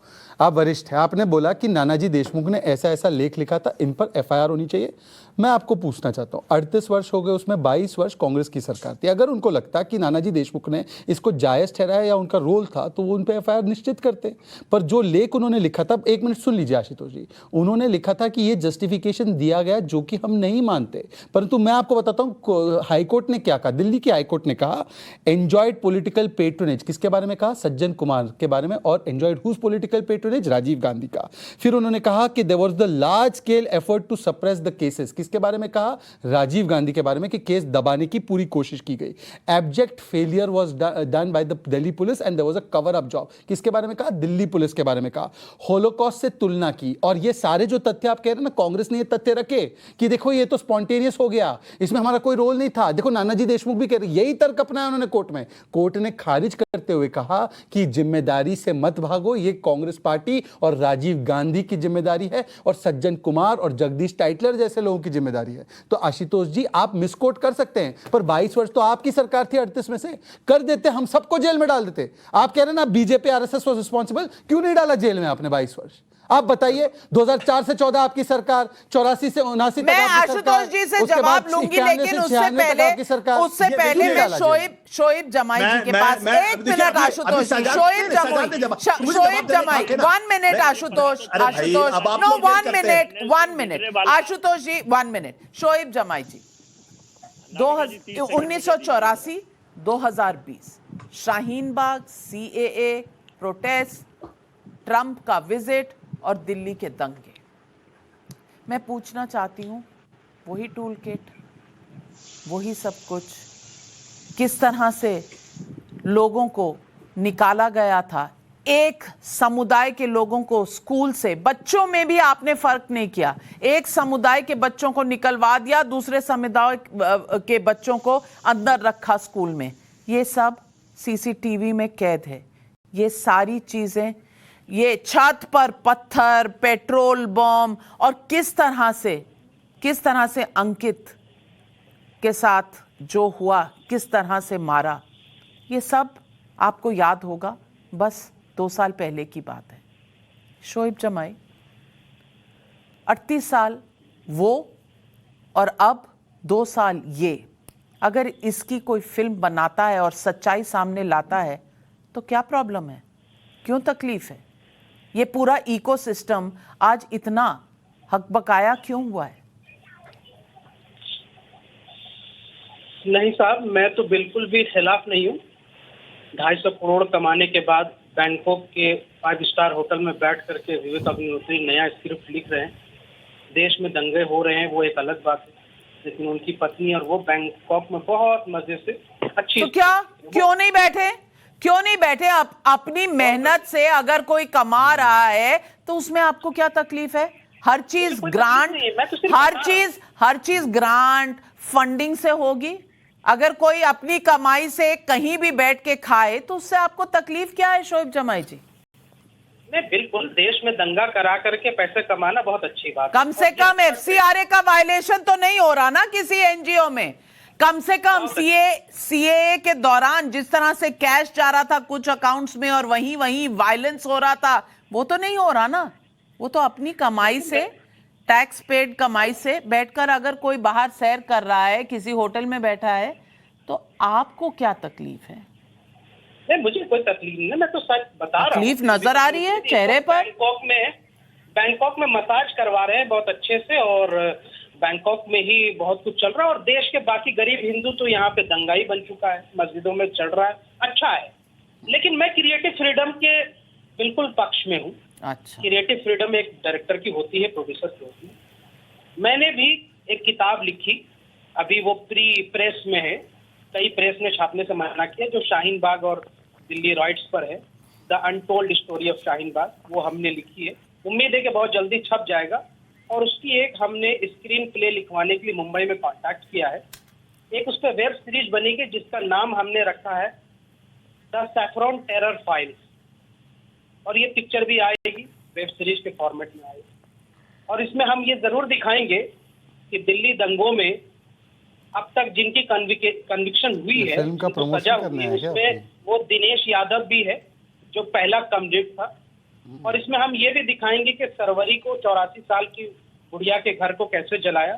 आप वरिष्ठ हैं, आपने बोला कि नानाजी देशमुख ने ऐसा ऐसा लेख लिखा था, इन पर एफआईआर होनी चाहिए। मैं आपको पूछना चाहता हूं, 38 वर्ष हो गए, उसमें 22 वर्ष कांग्रेस की सरकार थी। अगर उनको लगता कि नानाजी देशमुख ने इसको जायज ठहराया या उनका रोल था तो वो उन पर एफआईआर निश्चित करते। पर जो लेख उन्होंने लिखा था, एक मिनट सुन लीजिए आशुतोष जी, उन्होंने लिखा था कि ये जस्टिफिकेशन दिया गया जो कि हम नहीं मानते। परंतु मैं आपको बताता हूं हाईकोर्ट ने क्या कहा, दिल्ली की हाईकोर्ट ने कहा एंजॉयड पॉलिटिकल पेट्रोनेज, किसके बारे में कहा? सज्जन कुमार के बारे में। और enjoyed whose political patronage? Rajiv Gandhi का। फिर उन्होंने कहा कि there was the large scale effort to suppress the cases, किसके बारे में कहा? राजीव गांधी के बारे में, कि केस दबाने की पूरी कोशिश की गई। Abject failure was done by the Delhi police and there was a cover up job, किसके बारे में कहा? दिल्ली पुलिस के बारे में कहा। होलोकॉस्ट से तुलना की। और ये सारे जो तथ्य आप कह रहे हैं ना, कांग्रेस ने ये तथ्य रखे कि देखो ये तो स्पॉन्टेनियस हो गया, इसमें हमारा कोई रोल नहीं था। देखो नानाजी देशमुख भी कह रहे, यही तर्क अपनाया उन्होंने कोर्ट में। कोर्ट ने खारिज करते हुए कहा कि जिम्मेदारी से मत भागो, ये कांग्रेस पार्टी और राजीव गांधी की जिम्मेदारी है और सज्जन कुमार और जगदीश टाइटलर जैसे लोगों की जिम्मेदारी है। तो आशुतोष जी आप मिसकोट कर सकते हैं, पर 22 वर्ष तो आपकी सरकार थी, 38 में से कर देते, हम सबको जेल में डाल देते। आप कह रहे हैं ना बीजेपी आरएसएस वाज रिस्पांसिबल, क्यों नहीं डाला जेल में आपने 22 वर्ष? आप बताइए, 2004 से 14 आपकी सरकार, 84 से 79
मैं आशुतोष जी से जवाब लूंगी, लेकिन उससे पहले मैं शोएब जमाई जी के पास एक मिनट। आशुतोष जी, Shoaib Jamai 1 minute. Ashutosh no 1 minute Ashutosh ji 1 minute. Shoaib Jamai ji, 1984 2020 Shaheen Bagh, CAA protest, Trump का विजिट और दिल्ली के दंगे। मैं पूछना चाहती हूं, वही टूल किट, वही सब कुछ, किस तरह से लोगों को निकाला गया था? एक समुदाय के लोगों को स्कूल से, बच्चों में भी आपने फर्क नहीं किया, एक समुदाय के बच्चों को निकलवा दिया, दूसरे समुदाय के बच्चों को अंदर रखा स्कूल में। ये सब CCTV में कैद है। ये सारी चीजें, ये छत पर पत्थर, पेट्रोल बम, और किस तरह से अंकित के साथ जो हुआ, किस तरह से मारा, ये सब आपको याद होगा। बस 2 साल पहले की बात है। शोएब जमाई 38 साल वो, और अब 2 साल ये। अगर इसकी कोई फिल्म बनाता है और सच्चाई सामने लाता है तो क्या प्रॉब्लम है? क्यों तकलीफ है? ये पूरा इकोसिस्टम आज इतना हकबकाया क्यों हुआ है?
नहीं साहब, मैं तो बिल्कुल भी खिलाफ नहीं हूँ। 250 करोड़ कमाने के बाद बैंकॉक के 5 स्टार होटल में बैठ करके विवेक अग्निहोत्री नया स्क्रिप्ट लिख रहे हैं। देश में दंगे हो रहे हैं, वो एक अलग बात है, लेकिन उनकी पत्नी और वो बैंकॉक में बहुत मजे से अच्छी।
तो क्यों नहीं बैठे? अपनी मेहनत से अगर कोई कमा रहा है तो उसमें आपको क्या तकलीफ है? हर चीज ग्रांट फंडिंग से होगी। अगर कोई अपनी कमाई से कहीं भी बैठ के खाए तो उससे आपको तकलीफ क्या है शोएब जमाई जी?
नहीं, बिल्कुल, देश में दंगा करा करके पैसे कमाना बहुत अच्छी बात है।
कम से कम एफसीआरए का वायलेशन तो नहीं हो रहा ना किसी एनजीओ में? कम से कम सीएए के दौरान जिस तरह से कैश जा रहा था कुछ अकाउंट्स में और वहीं वायलेंस हो रहा था, वो तो नहीं हो रहा ना। वो तो अपनी कमाई से, टैक्स पेड कमाई से बैठकर अगर कोई बाहर सैर कर रहा है, किसी होटल में बैठा है, तो आपको क्या तकलीफ है?
नहीं, मुझे कोई तकलीफ नहीं है, मैं तो सच बता रहा हूँ।
तकलीफ नजर आ रही है चेहरे पर।
बैंकॉक में मसाज करवा रहे हैं बहुत अच्छे से, और बैंकॉक में ही बहुत कुछ चल रहा है, और देश के बाकी गरीब हिंदू तो यहाँ पे दंगाई बन चुका है, मस्जिदों में चल रहा है, अच्छा है। लेकिन मैं क्रिएटिव फ्रीडम के बिल्कुल पक्ष में हूँ।
अच्छा,
क्रिएटिव फ्रीडम एक डायरेक्टर की होती है, प्रोड्यूसर की होती है। मैंने भी एक किताब लिखी, अभी वो प्री प्रेस में है, कई प्रेस ने छापने से मना किया, जो शाहीन बाग और दिल्ली रॉयट्स पर है, the untold story of Shaheen Bagh, वो हमने लिखी है। उम्मीद है कि बहुत जल्दी छप जाएगा। और उसकी एक हमने स्क्रीन प्ले लिखवाने के लिए मुंबई में कांटेक्ट किया है। एक उस पर वेब सीरीज बनेगी जिसका नाम हमने रखा है द सैफरॉन टेरर फाइल्स, और ये पिक्चर भी आएगी, वेब सीरीज के फॉर्मेट में आएगी। और इसमें हम ये जरूर दिखाएंगे कि दिल्ली दंगों में अब तक जिनकी कन्विक्शन हुई है,
फिल्म का प्रमोशन करना है क्या?
उसमें वो दिनेश यादव भी है जो पहला कमरेड था। और इसमें हम ये भी दिखाएंगे कि सरवरी को 84 साल की बुढ़िया के घर को कैसे जलाया,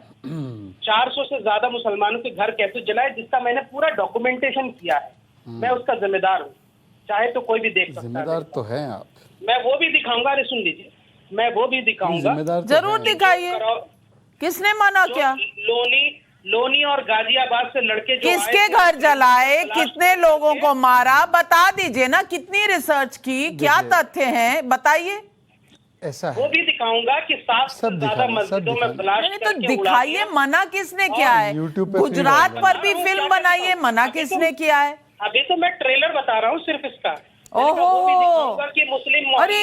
400 से ज्यादा मुसलमानों के घर कैसे जलाए, जिसका मैंने पूरा डॉक्यूमेंटेशन किया है। मैं उसका जिम्मेदार हूँ, चाहे तो कोई भी देख सकता है।
जिम्मेदार तो है आप।
मैं वो भी दिखाऊंगा, अरे सुन लीजिए, मैं वो भी दिखाऊंगा।
जरूर दिखाइए। किसने मना किया?
लोनी और गाजियाबाद से लड़के जो
किसके घर जलाए, कितने लोगों को मारा, बता दीजिए ना। कितनी रिसर्च की, क्या तथ्य हैं, बताइए।
ऐसा
वो भी दिखाऊंगा कि 7 से ज्यादा मस्जिदों में ब्लास्ट
तो दिखाइए, मना किसने किया है? गुजरात पर भी फिल्म बनाई है, मना किसने किया है?
अभी तो मैं ट्रेलर बता रहा हूँ सिर्फ इसका।
ओहो,
अरे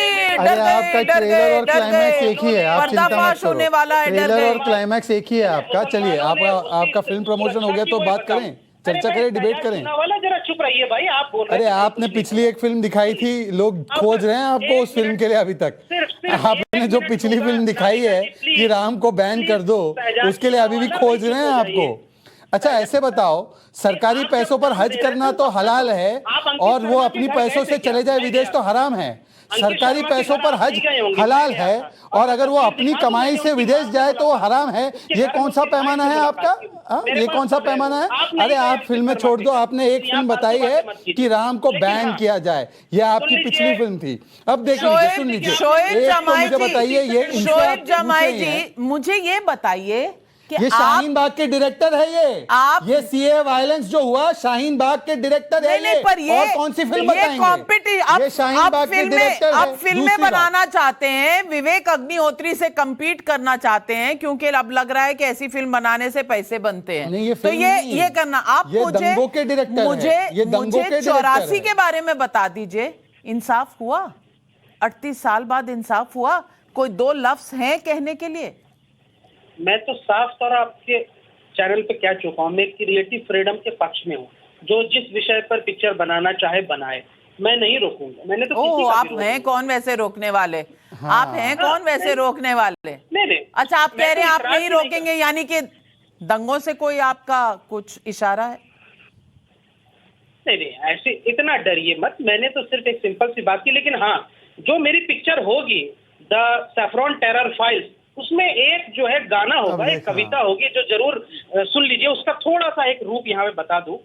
आपका ट्रेलर और क्लाइमैक्स एक ही है, आप चिंता मत करो।
होने वाला है,
ट्रेलर और क्लाइमैक्स एक ही है आपका। चलिए, आपका फिल्म प्रमोशन हो गया तो बात करें, चर्चा करें, डिबेट करें।
जरा चुप रहिए भाई, आप बोल रहे
अरे आपने पिछली एक फिल्म दिखाई थी, लोग खोज रहे हैं आपको उस फिल्म के लिए अभी तक। आपने जो पिछली फिल्म दिखाई है कि राम को बैन कर दो, उसके लिए अभी भी खोज रहे हैं आपको। अच्छा, ऐसे बताओ, सरकारी पैसों पर हज करना तो हलाल है और वो अपनी पैसों से चले जाए विदेश तो हराम है। सरकारी पैसों पर हज हलाल है और अगर वो अपनी कमाई से विदेश जाए तो वो हराम है। ये कौन सा पैमाना है आपका? ये कौन सा पैमाना है? अरे आप फिल्में छोड़ दो, आपने एक फिल्म बताई है कि राम को बैन किया जाए, ये आपकी पिछली फिल्म थी। अब देख लीजिए, सुन लीजिए, मुझे बताइए, ये
शोएब जमाई जी, मुझे ये बताइए,
ये शाहीन बाग के डायरेक्टर है, ये सीए वायलेंस जो हुआ शाहीन बाग के डायरेक्टर है।
नहीं, पर ये
और कौन सी फिल्म बताएंगे? ये शाहीन बाग के डायरेक्टर है।
अब फिल्में बनाना चाहते हैं, विवेक अग्निहोत्री से compete करना चाहते हैं, क्योंकि अब लग रहा है कि ऐसी फिल्म बनाने से पैसे बनते हैं।
नहीं,
तो ये करना आप मुझे 84 के बारे में बता दीजिए। इंसाफ हुआ? 38 साल बाद इंसाफ हुआ? कोई दो लफ्ज हैं कहने के लिए?
मैं तो साफ तौर आपके चैनल पे कह चुका हूँ, मैं क्रिएटिव फ्रीडम के पक्ष में हूँ। जो जिस विषय पर पिक्चर बनाना चाहे बनाए, मैं नहीं रोकूंगा। मैंने तो
आप हैं कौन वैसे रोकने वाले? आप हैं कौन वैसे रोकने वाले?
नहीं।
अच्छा, आप कह रहे हैं आप नहीं रोकेंगे, यानी कि दंगों से कोई आपका कुछ इशारा है?
नहीं, ऐसे इतना डरिए मत। मैंने तो सिर्फ एक सिंपल सी बात की। लेकिन हाँ, जो मेरी पिक्चर होगी द सैफरॉन टेरर फाइल्स, उसमें एक जो है गाना होगा, एक कविता होगी जो जरूर सुन लीजिए। उसका थोड़ा सा एक रूप यहाँ पे बता दूं।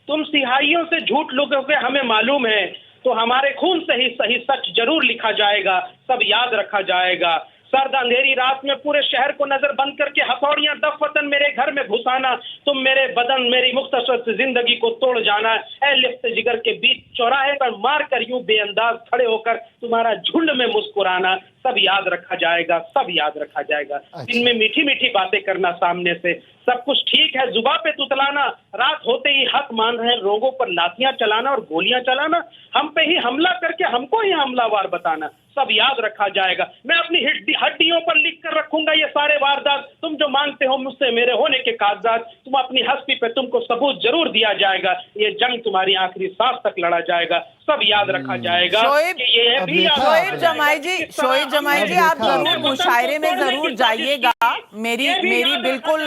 तुम सिहाइयों से झूठ लोगोगे हमें मालूम है, तो हमारे खून से ही सही सच जरूर लिखा जाएगा, सब याद रखा जाएगा। सर्द अंधेरी रात में पूरे शहर को नजर बंद करके हथौड़ियां दफवतन मेरे घर में घुसाना, तुम मेरे बदन मेरी मुख्तसर से जिंदगी को तोड़ जाना। ऐ लिफ्त जिगर के बीच चौराहे पर मार कर यूं बेअंदाज खड़े होकर तुम्हारा झुंड में मुस्कुराना। सब याद रखा जाएगा, सब याद रखा जाएगा। इनमें मीठी मीठी बातें करना सामने से, सब कुछ ठीक है, जुबान पे तुतलाना, रात होते ही हक मान रहे लोगों पर लाठियां चलाना और गोलियां चलाना, हम पे ही हमला करके हमको ही हमलावर बताना, सब याद रखा जाएगा। मैं अपनी हड्डियों पर लिख कर रखूंगा ये सारे वारदात। तुम जो मांगते हो मुझसे मेरे होने के कागजात, तुम अपनी हस्ती पे तुमको सबूत जरूर दिया जाएगा। ये जंग तुम्हारी आखिरी सांस तक लड़ा जाएगा, सब याद रखा जाएगा।
शोएब जमाई जी आप जरूर मुशायरे में जरूर जाइएगा, मेरी बिल्कुल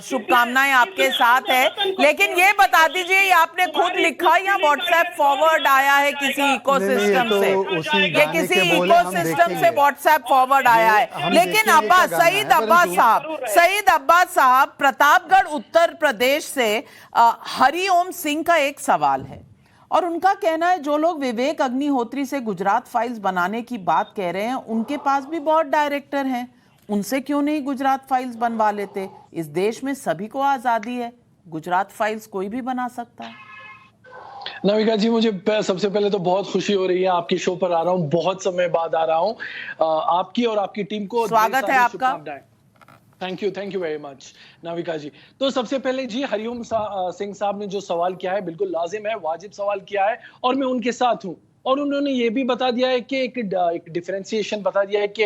शुभकामनाएं आपके साथ है। लेकिन ये बता दीजिए, ये आपने खुद लिखा या व्हाट्सएप फॉरवर्ड आया है किसी इकोसिस्टम से? ये किसी इकोसिस्टम से व्हाट्सएप फॉरवर्ड आया है। लेकिन सईद अब्बास साहब प्रतापगढ़ उत्तर प्रदेश से हरिओम सिंह का एक सवाल है और उनका कहना है जो लोग विवेक अग्निहोत्री से गुजरात फाइल्स बनाने की बात कह रहे हैं उनके पास भी बहुत डायरेक्टर हैं, उनसे क्यों नहीं गुजरात फाइल्स बनवा लेते? इस देश में सभी को आजादी है, गुजरात फाइल्स कोई भी बना सकता है।
नाविका जी, मुझे सबसे पहले तो बहुत खुशी हो रही है, आपकी शो पर आ रहा हूँ, बहुत समय बाद आ रहा हूँ। आपकी और आपकी टीम को
स्वागत है आपका।
Thank you very much Navika ji. तो सबसे पहले जी, हरिओम सिंह साहब ने जो सवाल किया है बिल्कुल लाजिम है, वाजिब सवाल किया है और मैं उनके साथ हूँ। और उन्होंने ये भी बता दिया है कि एक डिफरेंशिएशन बता दिया है कि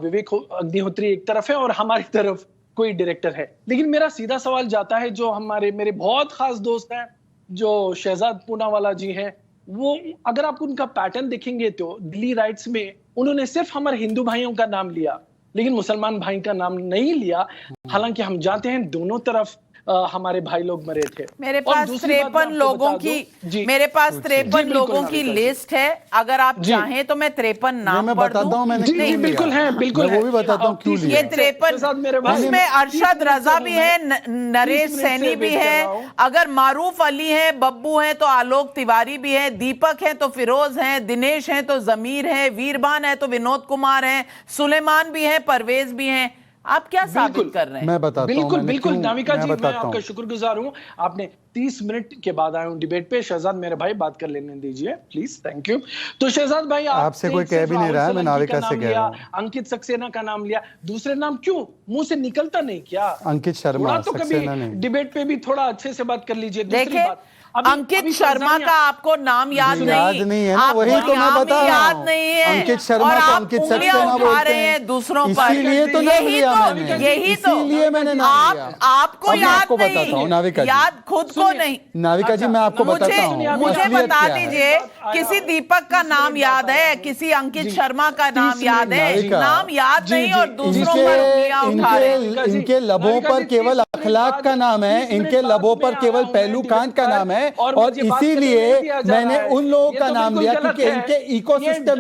विवेक अग्निहोत्री एक तरफ है और हमारी तरफ कोई डायरेक्टर है। लेकिन मेरा सीधा सवाल जाता है, जो मेरे बहुत खास दोस्त हैं जो शहजाद पूनावाला जी हैं, वो अगर आप उनका पैटर्न देखेंगे तो दिल्ली राइट्स में उन्होंने सिर्फ हमारे हिंदू भाइयों का नाम लिया लेकिन मुसलमान भाई का नाम नहीं लिया। हालांकि हम जानते हैं दोनों तरफ हमारे भाई लोग मरे थे।
मेरे पास 53 लोगों की लिस्ट है, अगर आप चाहें तो मैं 53 नाम पढ़ दूं।
बिल्कुल है, बिल्कुल
वो भी बताता हूँ क्यों लिया।
ये 53 उसमें अरशद रजा भी है, नरेश सैनी भी है, अगर मारूफ अली है, बब्बू है तो आलोक तिवारी भी है, दीपक है तो फिरोज है, दिनेश है तो जमीर है, वीरबान है तो विनोद कुमार है, सुलेमान भी है, परवेज भी है। आप क्या साबित कर रहे हैं?
मैं बताता हूं।
बिल्कुल नाविका जी, मैं आपका शुक्रगुजार हूं। आपने 30 मिनट के बाद आए हूं डिबेट पे। शहजाद मेरे भाई बात कर लेने दीजिए प्लीज, थैंक यू। तो शहजाद भाई,
आपसे कोई कह भी नहीं रहा है, मैं नाविका से कह रहा हूं।
अंकित सक्सेना का नाम लिया, दूसरे नाम क्यों मुंह से निकलता नहीं क्या?
अंकित शर्मा,
तो कभी डिबेट पे भी थोड़ा अच्छे से बात कर लीजिए। दूसरी बात,
अंकित शर्मा का आपको नाम याद नहीं
है ना? वही तो मैं बता रहा हूं।
याद नहीं है
अंकित शर्मा को अंकित सक्सेना बोलते हैं
दूसरों पर,
इसीलिए तो इसीलिए मैंने नाम लिया।
आपको याद नहीं,
नाविका जी,
याद खुद को नहीं।
नाविका जी, मैं आपको बताता हूं,
मुझे बता दीजिए, किसी दीपक का नाम याद है, किसी अंकित शर्मा का नाम याद है? नाम याद नहीं और दूसरों पर उंगलियां उठा रहे हैं।
इनके लबों पर केवल अखलाक का नाम है, इनके लबों पर केवल पहलू कांत का नाम है और इसीलिए मैंने उन लोगों का नाम लिया क्योंकि इनके इकोसिस्टम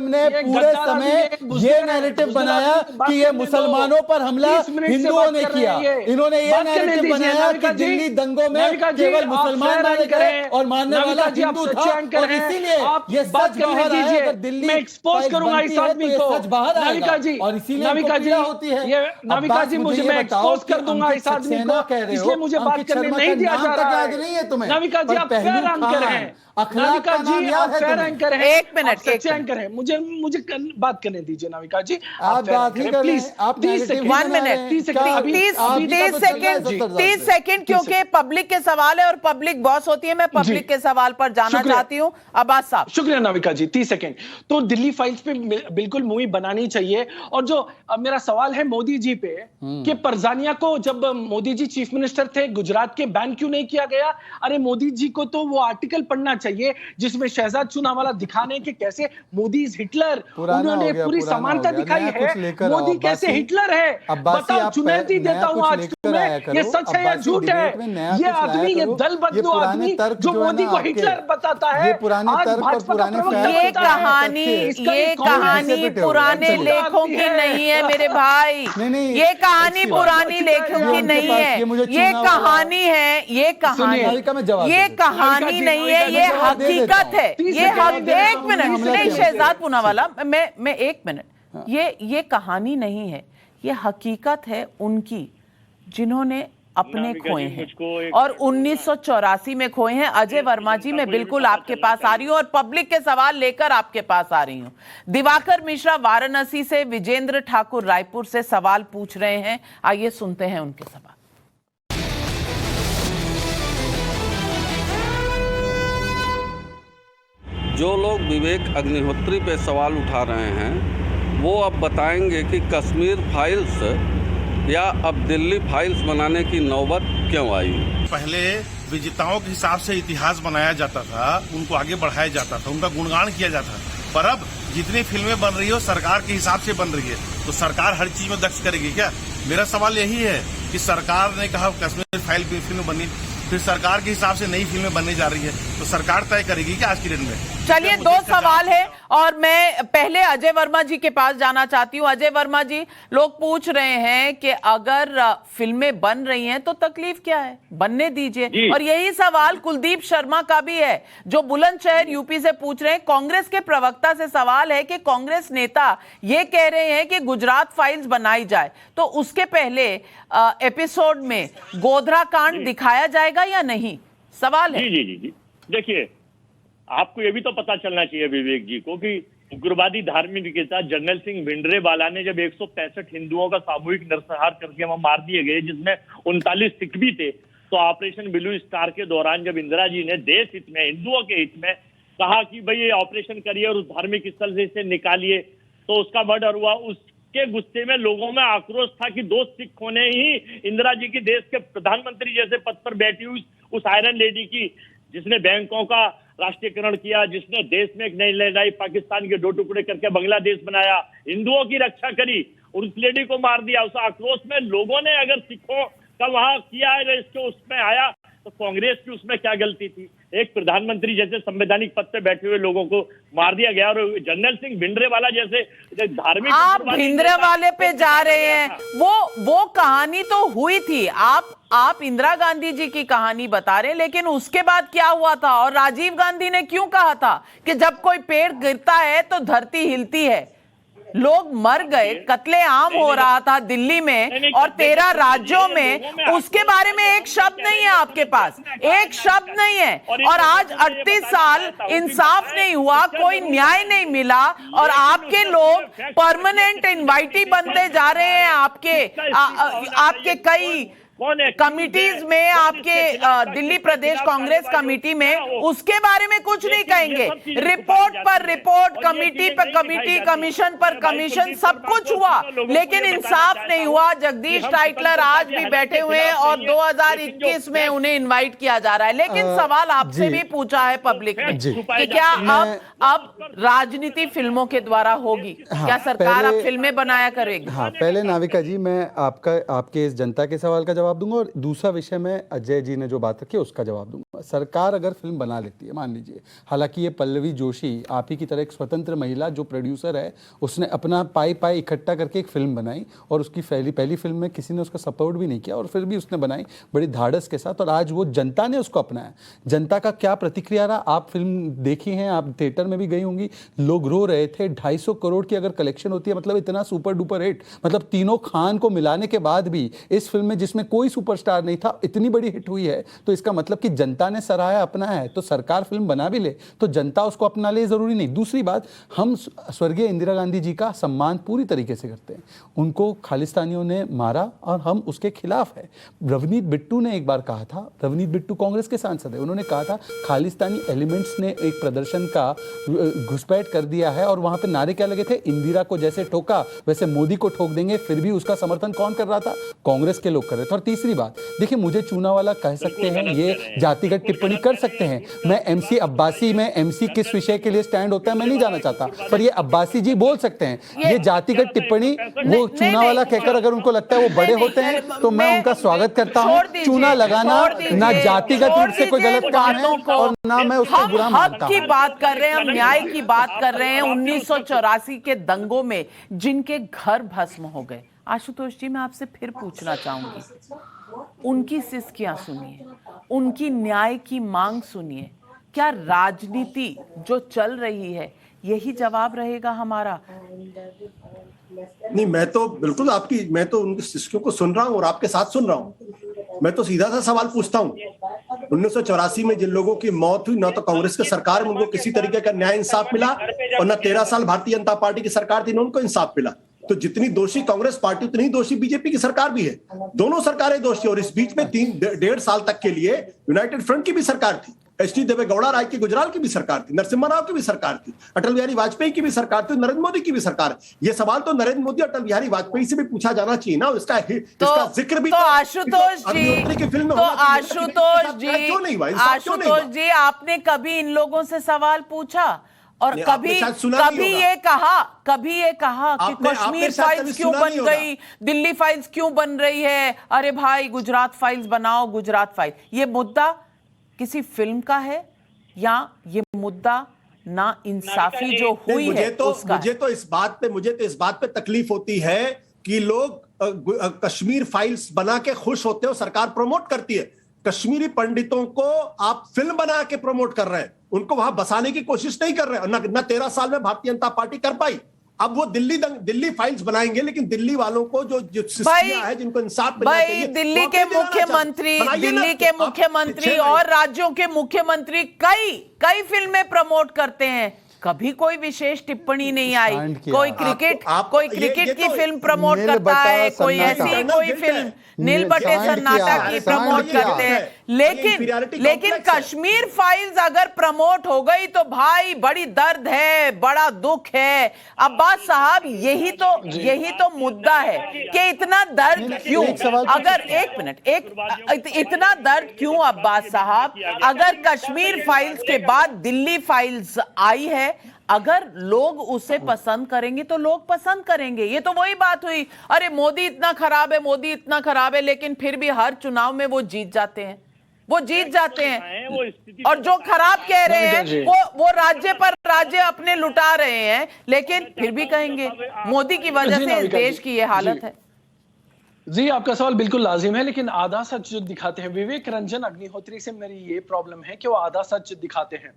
ने पूरे समय ये नैरेटिव बनाया कि ये मुसलमानों पर हमला हिंदुओं ने किया। इन्होंने ये नैरेटिव बनाया कि दिल्ली दंगों में केवल मुसलमान मारे गए और मारने वाला हिंदू था और इसीलिए ये सच बाहर आया। अगर दिल्ली
एक्सपोज करूंगा इस आदमी को,
सच बाहर आएगा और इसीलिए होती है।
नाविका जी, मुझे मैं एक्सपोज कर दूंगा इस आदमी को, इसलिए मुझे बात करने नहीं दिया जा रहा है।
नहीं है तुम्हें।
नाविका जी, आप फेयर एंकर हैं। नाविका जी, आप फेयर एंकर हैं।
एक मिनट,
सच्चे एंकर हैं। मुझे बात करने दीजिए नाविका जी।
आप बात ही करें, आप
30 सेकंड, क्योंकि पब्लिक के सवाल है और पब्लिक बॉस होती है। मैं पब्लिक के सवाल पर जाना चाहती हूँ। अब्बास साहब,
शुक्रिया नाविका जी। 30 सेकंड। तो दिल्ली फाइल्स पे बिल्कुल मूवी बनानी चाहिए। और जो मेरा सवाल है मोदी जी पे, कि परजानिया को जब मोदी जी चीफ मिनिस्टर थे गुजरात के, बैन क्यों नहीं किया गया? अरे मोदी जी को तो वो आर्टिकल पढ़ना चाहिए जिसमें शहजाद पूनावाला दिखाने के कैसे मोदी इज हिटलर, उन्होंने पूरी समानता दिखाई है। मोदी कैसे हिटलर है बताओ, चुनौती देता हूं आज तुम्हें, ये सच है या झूठ है? ये आदमी, ये दल बदलू आदमी जो मोदी को हिटलर बताता है, आज भाजपा का प्रवक्ता,
ये कहानी पुराने लेखों की नहीं है मेरे भाई, ये कहानी पुरानी लेखों की नहीं है, ये कहानी है, ये कहानी नहीं है, ये हकीकत है। ये एक मिनट नहीं, शहजाद पूनावाला, मैं एक मिनट, ये कहानी नहीं है, ये हकीकत है उनकी, जिन्होंने अपने खोए हैं और 1984 में खोए हैं। अजय वर्मा जी, मैं बिल्कुल आपके पास आ रही हूं और पब्लिक के सवाल लेकर आपके पास आ रही हूं। दिवाकर मिश्रा वाराणसी से, विजेंद्र ठाकुर रायपुर से सवाल पूछ रहे हैं। आइए सुनते हैं उनके सवाल।
जो लोग विवेक अग्निहोत्री पे सवाल उठा रहे हैं वो अब बताएंगे कि कश्मीर फाइल्स या अब दिल्ली फाइल्स बनाने की नौबत क्यों आई।
पहले विजेताओं के हिसाब से इतिहास बनाया जाता था, उनको आगे बढ़ाया जाता था, उनका गुणगान किया जाता था। पर अब जितनी फिल्में बन रही हो सरकार के हिसाब से बन रही है, तो सरकार हर चीज में दक्ष करेगी क्या? मेरा सवाल यही है कि सरकार ने कहा कश्मीर फाइल की फिल्म बनी, फिर सरकार के हिसाब से नई फिल्में बनने जा रही है, तो सरकार तय करेगी क्या आज की डेट में?
चलिए, दो सवाल है और मैं पहले अजय वर्मा जी के पास जाना चाहती हूं। अजय वर्मा जी, लोग पूछ रहे हैं कि अगर फिल्में बन रही हैं तो तकलीफ क्या है, बनने दीजिए। और यही सवाल कुलदीप शर्मा का भी है जो बुलंदशहर यूपी से पूछ रहे हैं। कांग्रेस के प्रवक्ता से सवाल है कि कांग्रेस नेता ये कह रहे हैं कि गुजरात फाइल्स बनाई जाए, तो उसके पहले एपिसोड में गोधरा कांड दिखाया जाएगा या नहीं? सवाल है।
जी। देखिए, आपको ये भी तो पता चलना चाहिए विवेक जी को कि उग्रवादी धार्मिक नेता जनरल सिंह भिंडरेवाला ने जब 165 हिंदुओं का सामूहिक नरसंहार करके वहां मार दिए गए, जिसमें 39 सिख भी थे, तो ऑपरेशन ब्लू स्टार के दौरान जब इंदिरा जी ने देश हित में, हिंदुओं के हित में कहा कि भाई ये ऑपरेशन करिए और उस धार्मिक स्थल से इसे निकालिए, तो उसका मर्डर हुआ। उसके गुस्से में लोगों में आक्रोश था कि 2 सिखों ने ही इंदिरा जी की देश के प्रधानमंत्री जैसे पद पर बैठी हुई उस आयरन लेडी की, जिसने बैंकों का राष्ट्रीयकरण किया, जिसने देश में एक नई लड़ाई पाकिस्तान के 2 टुकड़े करके बांग्लादेश बनाया, हिंदुओं की रक्षा करी और उस लेडी को मार दिया। उस आक्रोश में लोगों ने अगर सिखों का वहां किया है, इसके उसमें आया, तो कांग्रेस की उसमें क्या गलती थी? एक प्रधानमंत्री जैसे संवैधानिक पद पे बैठे हुए लोगों को मार दिया गया और जनरल सिंह भिंडरेवाला जैसे धार्मिक,
आप भिंडरेवाले पे जा रहे हैं। वो कहानी तो हुई थी, आप इंदिरा गांधी जी की कहानी बता रहे हैं, लेकिन उसके बाद क्या हुआ था? और राजीव गांधी ने क्यों कहा था कि जब कोई पेड़ गिरता है तो धरती हिलती है? लोग मर गए, कत्लेआम हो रहा था दिल्ली में और 13 राज्यों में, उसके बारे में एक शब्द नहीं है आपके पास, एक शब्द नहीं है। और आज 38 साल इंसाफ नहीं हुआ, कोई न्याय नहीं मिला और आपके लोग परमानेंट इनवाइटी बनते जा रहे हैं। आपके कई कमिटीज में, आपके दिल्ली प्रदेश कांग्रेस कमेटी में, उसके बारे में कुछ नहीं कहेंगे। रिपोर्ट पर रिपोर्ट, कमेटी पर कमेटी, कमीशन पर कमीशन, सब कुछ हुआ लेकिन इंसाफ नहीं हुआ। जगदीश टाइटलर आज भी बैठे हुए हैं और 2021 में उन्हें इनवाइट किया जा रहा है। लेकिन सवाल आपसे भी पूछा है पब्लिक ने कि क्या अब राजनीति फिल्मों के द्वारा होगी? क्या सरकार अब फिल्में बनाया करेगी?
हाँ, पहले नाविका जी, मैं आपके इस जनता के सवाल का जवाब दूंगा और दूसरा विषय में अजय जी ने जो बात रखी उसका जवाब दूंगा। सरकार अगर फिल्म बना लेती है, मान लीजिए, हालांकि ये पल्लवी जोशी आप ही की तरह एक स्वतंत्र महिला जो प्रोड्यूसर है, उसने अपना पाई इकट्ठा करके एक फिल्म बनाई और उसकी पहली फिल्म में किसी ने उसका सपोर्ट भी नहीं किया और फिर भी उसने बनाई बड़ी धाड़स के साथ और आज वो जनता ने उसको अपनाया। जनता का क्या प्रतिक्रिया रहा? आप फिल्म देखी हैं, आप थिएटर में भी गई होंगी, लोग रो रहे थे। 250 करोड़ की अगर कलेक्शन होती है, मतलब इतना सुपर डुपर हिट, मतलब तीनों खान को मिलाने के बाद भी इस फिल्म में, जिसमें कोई सुपरस्टार नहीं था, इतनी बड़ी हिट हुई है, तो इसका मतलब कि जनता ने सराहा, अपनाया है। तो सरकार फिल्म बना भी ले तो जनता उसको अपना ले, जरूरी नहीं। दूसरी बात, हम स्वर्गीय इंदिरा गांधी जी का सम्मान पूरी तरीके से करते हैं। उनको खालिस्तानियों ने मारा और हम उसके खिलाफ है। रवनीत बिट्टू ने एक बार कहा था, रवनीत बिट्टू कांग्रेस के सांसद है, उन्होंने कहा था खालिस्तानी एलिमेंट्स ने एक प्रदर्शन का घुसपैठ कर दिया है और वहां पे नारे क्या लगे थे? इंदिरा को जैसे ठोका वैसे मोदी को ठोक देंगे। फिर भी उसका समर्थन कौन कर रहा था? कांग्रेस के लोग कर रहे थे। और तीसरी बात, देखिए, मुझे चूना वाला कह सकते हैं, ये जातिगत टिप्पणी कर सकते हैं। मैं एमसी अब्बासी में एमसी किस विषय के लिए स्टैंड होता है मैं नहीं जाना चाहता, पर ये अब्बासी जी बोल सकते हैं ये जातिगत टिप्पणी। वो चूना वाला कहकर अगर उनको लगता है वो बड़े होते हैं तो मैं उनका स्वागत करता हूं। चूना लगाना ना जातिगत रूप से कोई गलत काम है और ना मैं उसको बुरा मानता हूं।
की बात कर रहे हैं, हम न्याय की बात कर रहे हैं। 1984 के दंगों में जिनके घर भस्म हो गए, आशुतोष जी, मैं आपसे फिर पूछना चाहूंगी, उनकी सिसकियां सुनिए, उनकी न्याय की मांग सुनिए। क्या राजनीति जो चल रही है यही जवाब रहेगा हमारा?
नहीं, मैं तो बिल्कुल मैं तो उनकी सिसकियों को सुन रहा हूं और आपके साथ सुन रहा हूं। मैं तो सीधा सा सवाल पूछता हूँ, 1984 में जिन लोगों की मौत हुई, ना तो कांग्रेस की सरकार में उनको किसी तरीके का न्याय इंसाफ मिला और ना 13 साल भारतीय जनता पार्टी की सरकार थी, ना उनको इंसाफ मिला। तो जितनी दोषी कांग्रेस पार्टी उतनी ही दोषी बीजेपी की सरकार भी है। दोनों सरकारें दोषी। और इस बीच में 3-1.5 साल तक के लिए यूनाइटेड फ्रंट की भी सरकार थी, एच.डी. देवेगौड़ा राय की गुजराल की भी सरकार थी, नरसिम्हा राव की भी सरकार थी, अटल बिहारी वाजपेयी की भी सरकार थी, नरेंद्र मोदी की भी सरकार। ये सवाल तो नरेंद्र मोदी अटल बिहारी वाजपेयी से भी पूछा जाना चाहिए ना। इसका जिक्र भी
तो आशुतोष जी आपने कभी इन लोगों से सवाल पूछा? और कभी ये कहा कि कश्मीर फाइल्स क्यों बन गई, दिल्ली फाइल्स क्यों बन रही है? अरे भाई गुजरात फाइल्स बनाओ, गुजरात फाइल। ये मुद्दा किसी फिल्म का है या ये मुद्दा ना इंसाफी जो हुई है उसका?
मुझे तो इस बात पे तकलीफ होती है कि लोग कश्मीर फाइल्स बना के खुश होते हो, सरकार प्रमोट करती है। कश्मीरी पंडितों को आप फिल्म बना के प्रमोट कर रहे हैं, उनको वहां बसाने की कोशिश नहीं कर रहे हैं। ना 13 साल में भारतीय जनता पार्टी कर पाई। अब वो दिल्ली फाइल्स बनाएंगे, लेकिन दिल्ली वालों को जो शिष्टियां है, जिनको इंसाफ मिलना चाहिए,
दिल्ली के मुख्यमंत्री और राज्यों के मुख्यमंत्री कई फिल्में प्रमोट करते हैं, कभी कोई विशेष टिप्पणी नहीं आई। कोई क्रिकेट की फिल्म प्रमोट करता है, कोई ऐसी कोई फिल्म नील बटे सन्नाटा की प्रमोट करते हैं, लेकिन कश्मीर फाइल्स अगर प्रमोट हो गई तो भाई बड़ी दर्द है, बड़ा दुख है। अब्बास साहब यही तो मुद्दा है कि इतना दर्द क्यों? अगर एक मिनट इतना दर्द क्यों अब्बास साहब? अगर कश्मीर फाइल्स के बाद दिल्ली फाइल्स आई है, अगर लोग उसे पसंद करेंगे तो लोग पसंद करेंगे। ये तो वही बात हुई, अरे मोदी इतना खराब है, लेकिन फिर भी हर चुनाव में वो जीत जाते हैं। और जो खराब कह रहे हैं वो राज्य अपने लुटा रहे हैं, लेकिन फिर भी कहेंगे मोदी की वजह से इस देश की ये हालत है।
जी आपका सवाल बिल्कुल लाजिम है, लेकिन आधा सच जो दिखाते हैं विवेक रंजन अग्निहोत्री से मेरी ये प्रॉब्लम है कि वो आधा सच दिखाते हैं।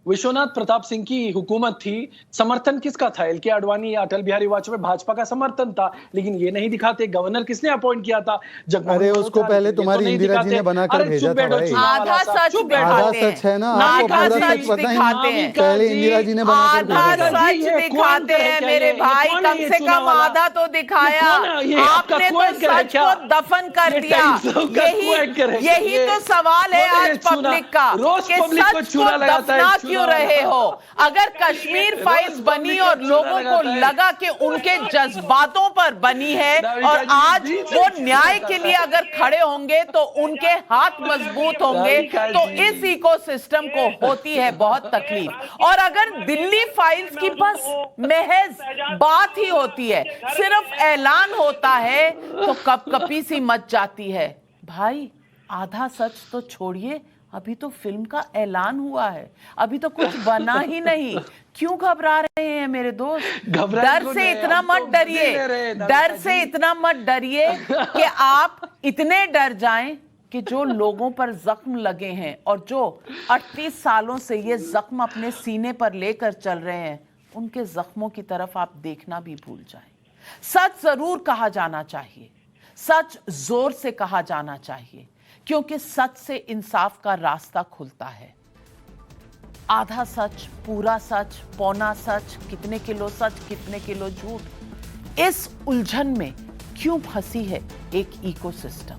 विश्वनाथ प्रताप सिंह की हुकूमत थी, समर्थन किसका था? एल के आडवाणी या अटल बिहारी वाजपेयी, भाजपा का समर्थन था, लेकिन ये नहीं दिखाते। गवर्नर किसने अपॉइंट किया था?
अरे उसको पहले तुम्हारी इंदिरा जी ने बनाकर भेजा था भाई।
आधा सच
है ना, आपको पूरा सच पता ही। पहले इंदिरा जी ने बनाकर
दिखाते हैं मेरे भाई, कम से कम आधा तो दिखाया। आपने तो सच को दफन कर दिया। यही तो सवाल है आज पब्लिक का कि सच को दफना क्यों रहे हो? अगर कश्मीर फाइल्स बनी और लोगों को लगा कि उनके जज्बातों पर बनी है और आज वो न्याय के लिए अगर खड़े होंगे तो उनके हाथ मजबूत होंगे, तो इस इकोसिस्टम को होती है बहुत तकलीफ। और अगर दिल्ली फाइल्स की बस महज बात ही होती है, सिर्फ ऐलान होता है, तो कपकपी सी मच जाती है। भाई आधा सच तो छोड़िए, अभी तो फिल्म का ऐलान हुआ है, अभी तो कुछ बना ही नहीं। क्यों घबरा रहे हैं मेरे दोस्त? डर से इतना मत डरिए कि आप इतने डर जाएं कि जो लोगों पर जख्म लगे हैं और जो 38 सालों से ये जख्म अपने सीने पर लेकर चल रहे हैं, उनके जख्मों की तरफ आप देखना भी भूल जाएं। सच जरूर कहा जाना चाहिए, सच जोर से कहा जाना चाहिए, क्योंकि सच से इंसाफ का रास्ता खुलता है। आधा सच, पूरा सच, पौना सच, कितने किलो सच, कितने किलो झूठ, इस उलझन में क्यों फंसी है एक इकोसिस्टम?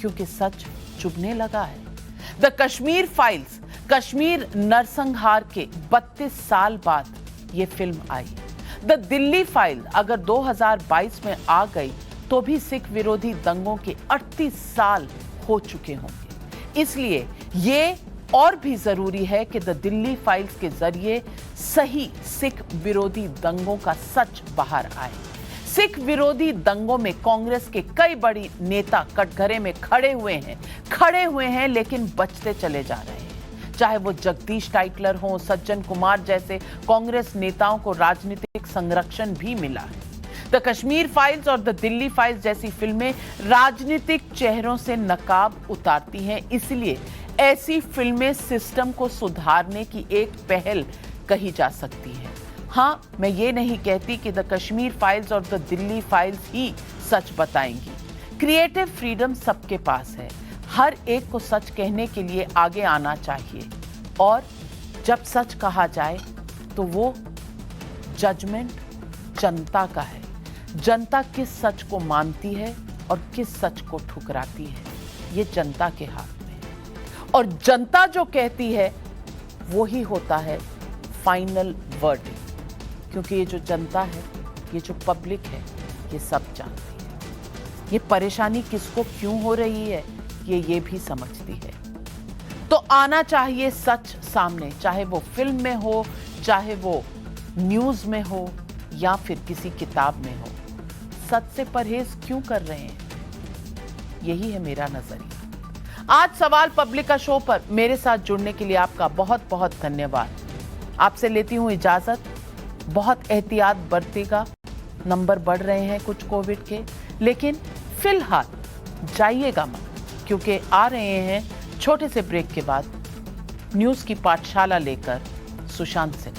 क्योंकि सच चुभने लगा है। द कश्मीर फाइल्स, कश्मीर नरसंहार के 32 साल बाद यह film I. The Delhi file अगर 2022 में आ गई तो भी सिख विरोधी दंगों के 38 साल हो चुके होंगे। इसलिए ये और भी जरूरी है कि द दिल्ली फाइल्स के जरिए सही सिख विरोधी दंगों का सच बाहर आए। सिख विरोधी दंगों में कांग्रेस के कई बड़ी नेता कटघरे में खड़े हुए हैं, लेकिन बचते चले जा रहे हैं। चाहे वो जगदीश टाइटलर हो, सज्जन कुमार जैसे कांग्रेस नेताओं को राजनीतिक संरक्षण भी मिला है। द कश्मीर फाइल्स और द दिल्ली फाइल्स जैसी फिल्में राजनीतिक चेहरों से नकाब उतारती हैं, इसलिए ऐसी फिल्में सिस्टम को सुधारने की एक पहल कही जा सकती है। हाँ, मैं ये नहीं कहती कि द कश्मीर फाइल्स और द दिल्ली फाइल्स ही सच बताएंगी, क्रिएटिव फ्रीडम सबके पास है, हर एक को सच कहने के लिए आगे आना चाहिए, और जब सच कहा जाए तो वो जजमेंट जनता का है। जनता किस सच को मानती है और किस सच को ठुकराती है, ये जनता के हाथ में है, और जनता जो कहती है वो ही होता है फाइनल वर्डिक्ट। क्योंकि ये जो जनता है, ये जो पब्लिक है, ये सब जानती है ये परेशानी किसको क्यों हो रही है, ये भी समझती है। तो आना चाहिए सच सामने, चाहे वो फिल्म में हो, चाहे वो न्यूज में हो, या फिर किसी किताब में हो। सच से परहेज क्यों कर रहे हैं, यही है मेरा नजरिया। आज सवाल पब्लिक का शो पर मेरे साथ जुड़ने के लिए आपका बहुत बहुत धन्यवाद। आपसे लेती हूं इजाजत। बहुत एहतियात बरतेगा, नंबर बढ़ रहे हैं कुछ कोविड के, लेकिन फिलहाल जाइएगा मत, क्योंकि आ रहे हैं छोटे से ब्रेक के बाद न्यूज की पाठशाला लेकर सुशांत सिंह।